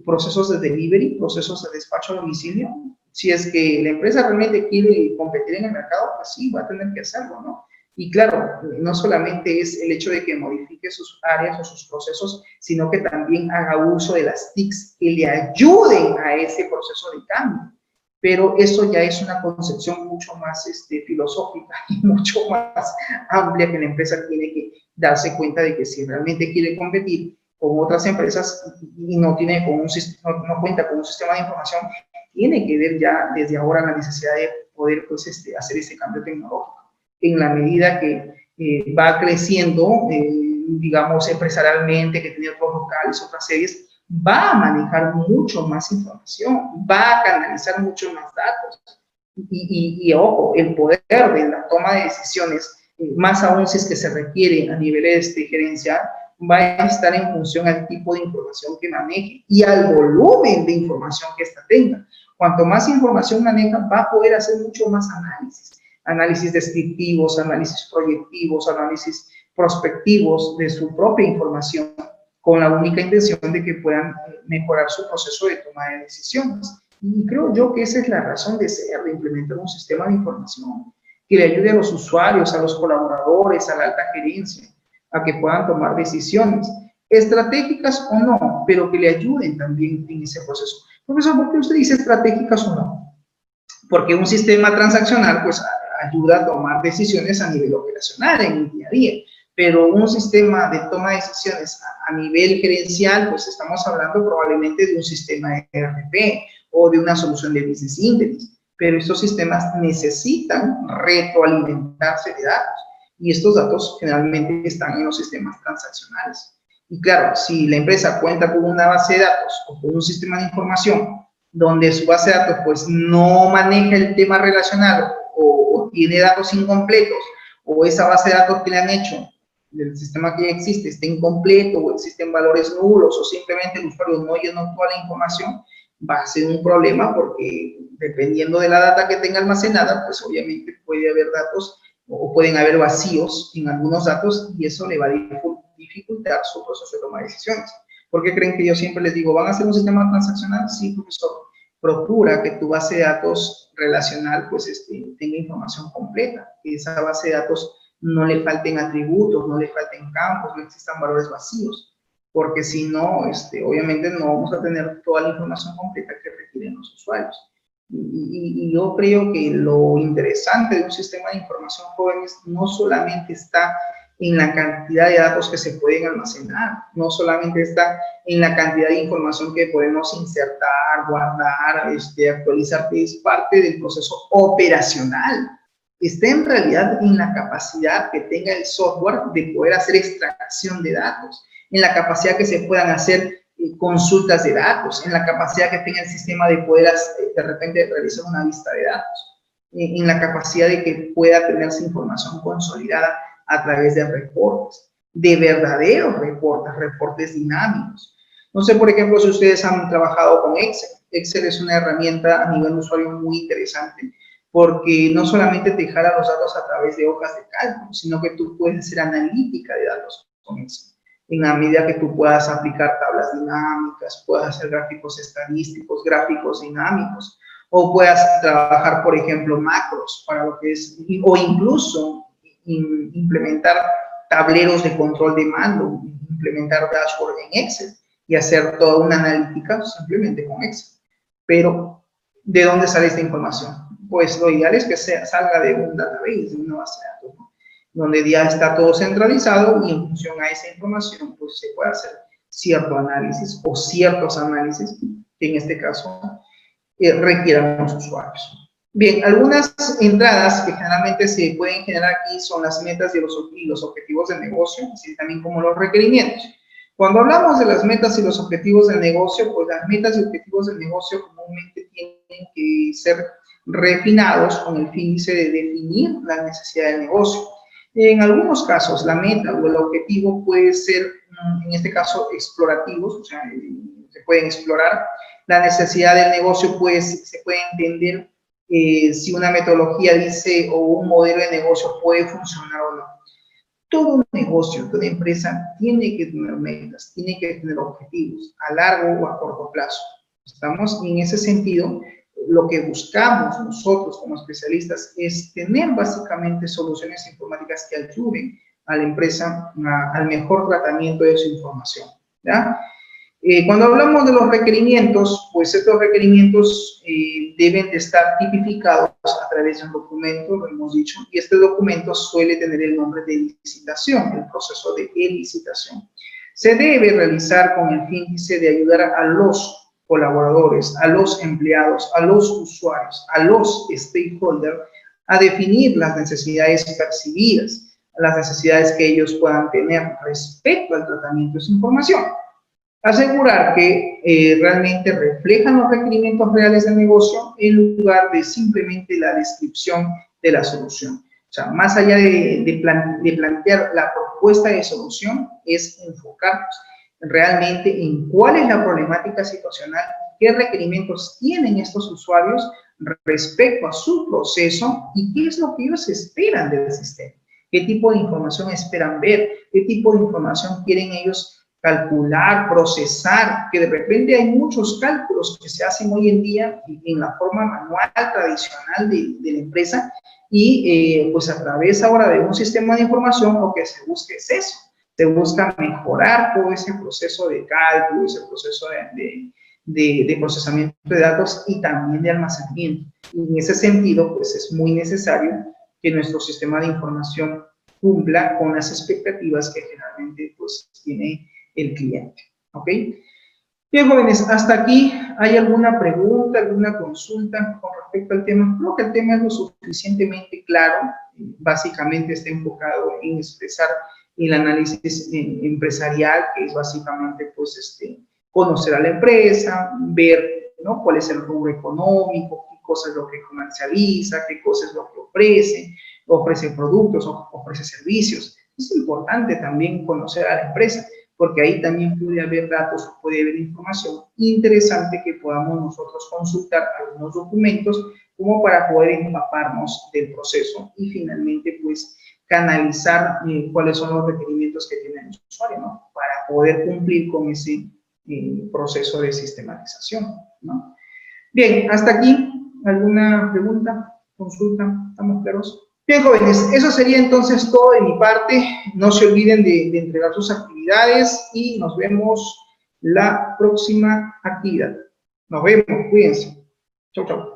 procesos de delivery, procesos de despacho a domicilio. Si es que la empresa realmente quiere competir en el mercado, pues sí, va a tener que hacerlo, ¿no? Y claro, no solamente es el hecho de que modifique sus áreas o sus procesos, sino que también haga uso de las TICs que le ayuden a ese proceso de cambio. Pero eso ya es una concepción mucho más filosófica y mucho más amplia que la empresa tiene que darse cuenta de que si realmente quiere competir con otras empresas y no cuenta con un sistema de información, tiene que ver ya desde ahora la necesidad de poder pues, hacer ese cambio tecnológico. En la medida que va creciendo, digamos, empresarialmente, que tiene otros locales, otras series, va a manejar mucho más información, va a canalizar mucho más datos. Y ojo, el poder de la toma de decisiones, más aún si es que se requiere a niveles gerencial, va a estar en función al tipo de información que maneje y al volumen de información que ésta tenga. Cuanto más información maneja, va a poder hacer mucho más análisis descriptivos, análisis proyectivos, análisis prospectivos de su propia información, con la única intención de que puedan mejorar su proceso de toma de decisiones. Y creo yo que esa es la razón de ser, de implementar un sistema de información que le ayude a los usuarios, a los colaboradores, a la alta gerencia, a que puedan tomar decisiones, estratégicas o no, pero que le ayuden también en ese proceso. Profesor, ¿por qué usted dice estratégicas o no? Porque un sistema transaccional, pues, ayuda a tomar decisiones a nivel operacional, en el día a día, pero un sistema de toma de decisiones a nivel gerencial, pues estamos hablando probablemente de un sistema de ERP o de una solución de Business Intelligence, pero estos sistemas necesitan retroalimentarse de datos y estos datos generalmente están en los sistemas transaccionales. Y claro, si la empresa cuenta con una base de datos o con un sistema de información donde su base de datos pues no maneja el tema relacional o tiene datos incompletos o esa base de datos que le han hecho del sistema que ya existe está incompleto o existen valores nulos o simplemente el usuario no llenó toda la información, va a ser un problema porque dependiendo de la data que tenga almacenada, pues obviamente puede haber datos o pueden haber vacíos en algunos datos y eso le va a dificultar su proceso de toma de decisiones. ¿Por qué creen que yo siempre les digo, ¿van a hacer un sistema transaccional? Sí, profesor. Procura que tu base de datos relacional pues tenga información completa, que esa base de datos no le falten atributos, no le falten campos, no existan valores vacíos, porque si no, obviamente no vamos a tener toda la información completa que requieren los usuarios. Y yo creo que lo interesante de un sistema de información, jóvenes, no solamente está en la cantidad de datos que se pueden almacenar, no solamente está en la cantidad de información que podemos insertar, guardar, actualizar, que es parte del proceso operacional. Está en realidad en la capacidad que tenga el software de poder hacer extracción de datos, en la capacidad que se puedan hacer consultas de datos, en la capacidad que tenga el sistema de poder de repente realizar una lista de datos, en la capacidad de que pueda tenerse información consolidada a través de reportes, de verdaderos reportes, reportes dinámicos. No sé, por ejemplo, si ustedes han trabajado con Excel. Excel es una herramienta a nivel usuario muy interesante, porque no solamente te jala los datos a través de hojas de cálculo, sino que tú puedes hacer analítica de datos con Excel. En la medida que tú puedas aplicar tablas dinámicas, puedas hacer gráficos estadísticos, gráficos dinámicos, o puedas trabajar, por ejemplo, macros para lo que es, o incluso implementar tableros de control de mando, implementar dashboard en Excel y hacer toda una analítica simplemente con Excel. Pero, ¿de dónde sale esta información? Pues lo ideal es que salga de un database, de una base de datos, ¿no? Donde ya está todo centralizado y en función a esa información pues se puede hacer cierto análisis o ciertos análisis que en este caso requieran los usuarios. Bien, algunas entradas que generalmente se pueden generar aquí son las metas y los objetivos del negocio, así también como los requerimientos. Cuando hablamos de las metas y los objetivos del negocio, pues las metas y objetivos del negocio comúnmente tienen que ser refinados con el fin de definir la necesidad del negocio. En algunos casos, la meta o el objetivo puede ser, en este caso, explorativos, o sea, se pueden explorar. La necesidad del negocio, pues, se puede entender si una metodología dice o un modelo de negocio puede funcionar o no. Todo negocio, toda empresa tiene que tener metas, tiene que tener objetivos a largo o a corto plazo. Estamos en ese sentido. Lo que buscamos nosotros como especialistas es tener básicamente soluciones informáticas que ayuden a la empresa al mejor tratamiento de su información, ¿ya? Cuando hablamos de los requerimientos, pues estos requerimientos deben de estar tipificados a través de un documento, lo hemos dicho, y este documento suele tener el nombre de licitación, el proceso de licitación. Se debe realizar con el fin de ayudar a los colaboradores, a los empleados, a los usuarios, a los stakeholders, a definir las necesidades percibidas, las necesidades que ellos puedan tener respecto al tratamiento de su información. Asegurar que realmente reflejan los requerimientos reales del negocio en lugar de simplemente la descripción de la solución. O sea, más allá de plantear la propuesta de solución, es enfocarnos realmente en cuál es la problemática situacional, qué requerimientos tienen estos usuarios respecto a su proceso y qué es lo que ellos esperan del sistema, qué tipo de información esperan ver, qué tipo de información quieren ellos calcular, procesar, que de repente hay muchos cálculos que se hacen hoy en día en la forma manual tradicional de la empresa y pues a través ahora de un sistema de información lo que se busca es eso. Se busca mejorar todo ese proceso de cálculo, ese proceso de procesamiento de datos y también de almacenamiento. Y en ese sentido, pues es muy necesario que nuestro sistema de información cumpla con las expectativas que generalmente pues tiene el cliente. ¿Ok? Bien, jóvenes, hasta aquí. ¿Hay alguna pregunta, alguna consulta con respecto al tema? Creo que el tema es lo suficientemente claro. Básicamente está enfocado en expresar el análisis empresarial, que es básicamente pues, conocer a la empresa, ver, ¿no?, cuál es el rubro económico, qué cosa es lo que comercializa, qué cosa es lo que ofrece productos, ofrece servicios. Es importante también conocer a la empresa, porque ahí también puede haber datos, puede haber información interesante que podamos nosotros consultar algunos documentos como para poder empaparnos del proceso y finalmente pues canalizar cuáles son los requerimientos que tiene el usuario, ¿no?, para poder cumplir con ese proceso de sistematización, ¿no? Bien, hasta aquí. ¿Alguna pregunta, consulta? ¿Estamos claros? Bien, jóvenes, eso sería entonces todo de mi parte. No se olviden de entregar sus actividades y nos vemos la próxima actividad. Nos vemos, cuídense. Chau, chau.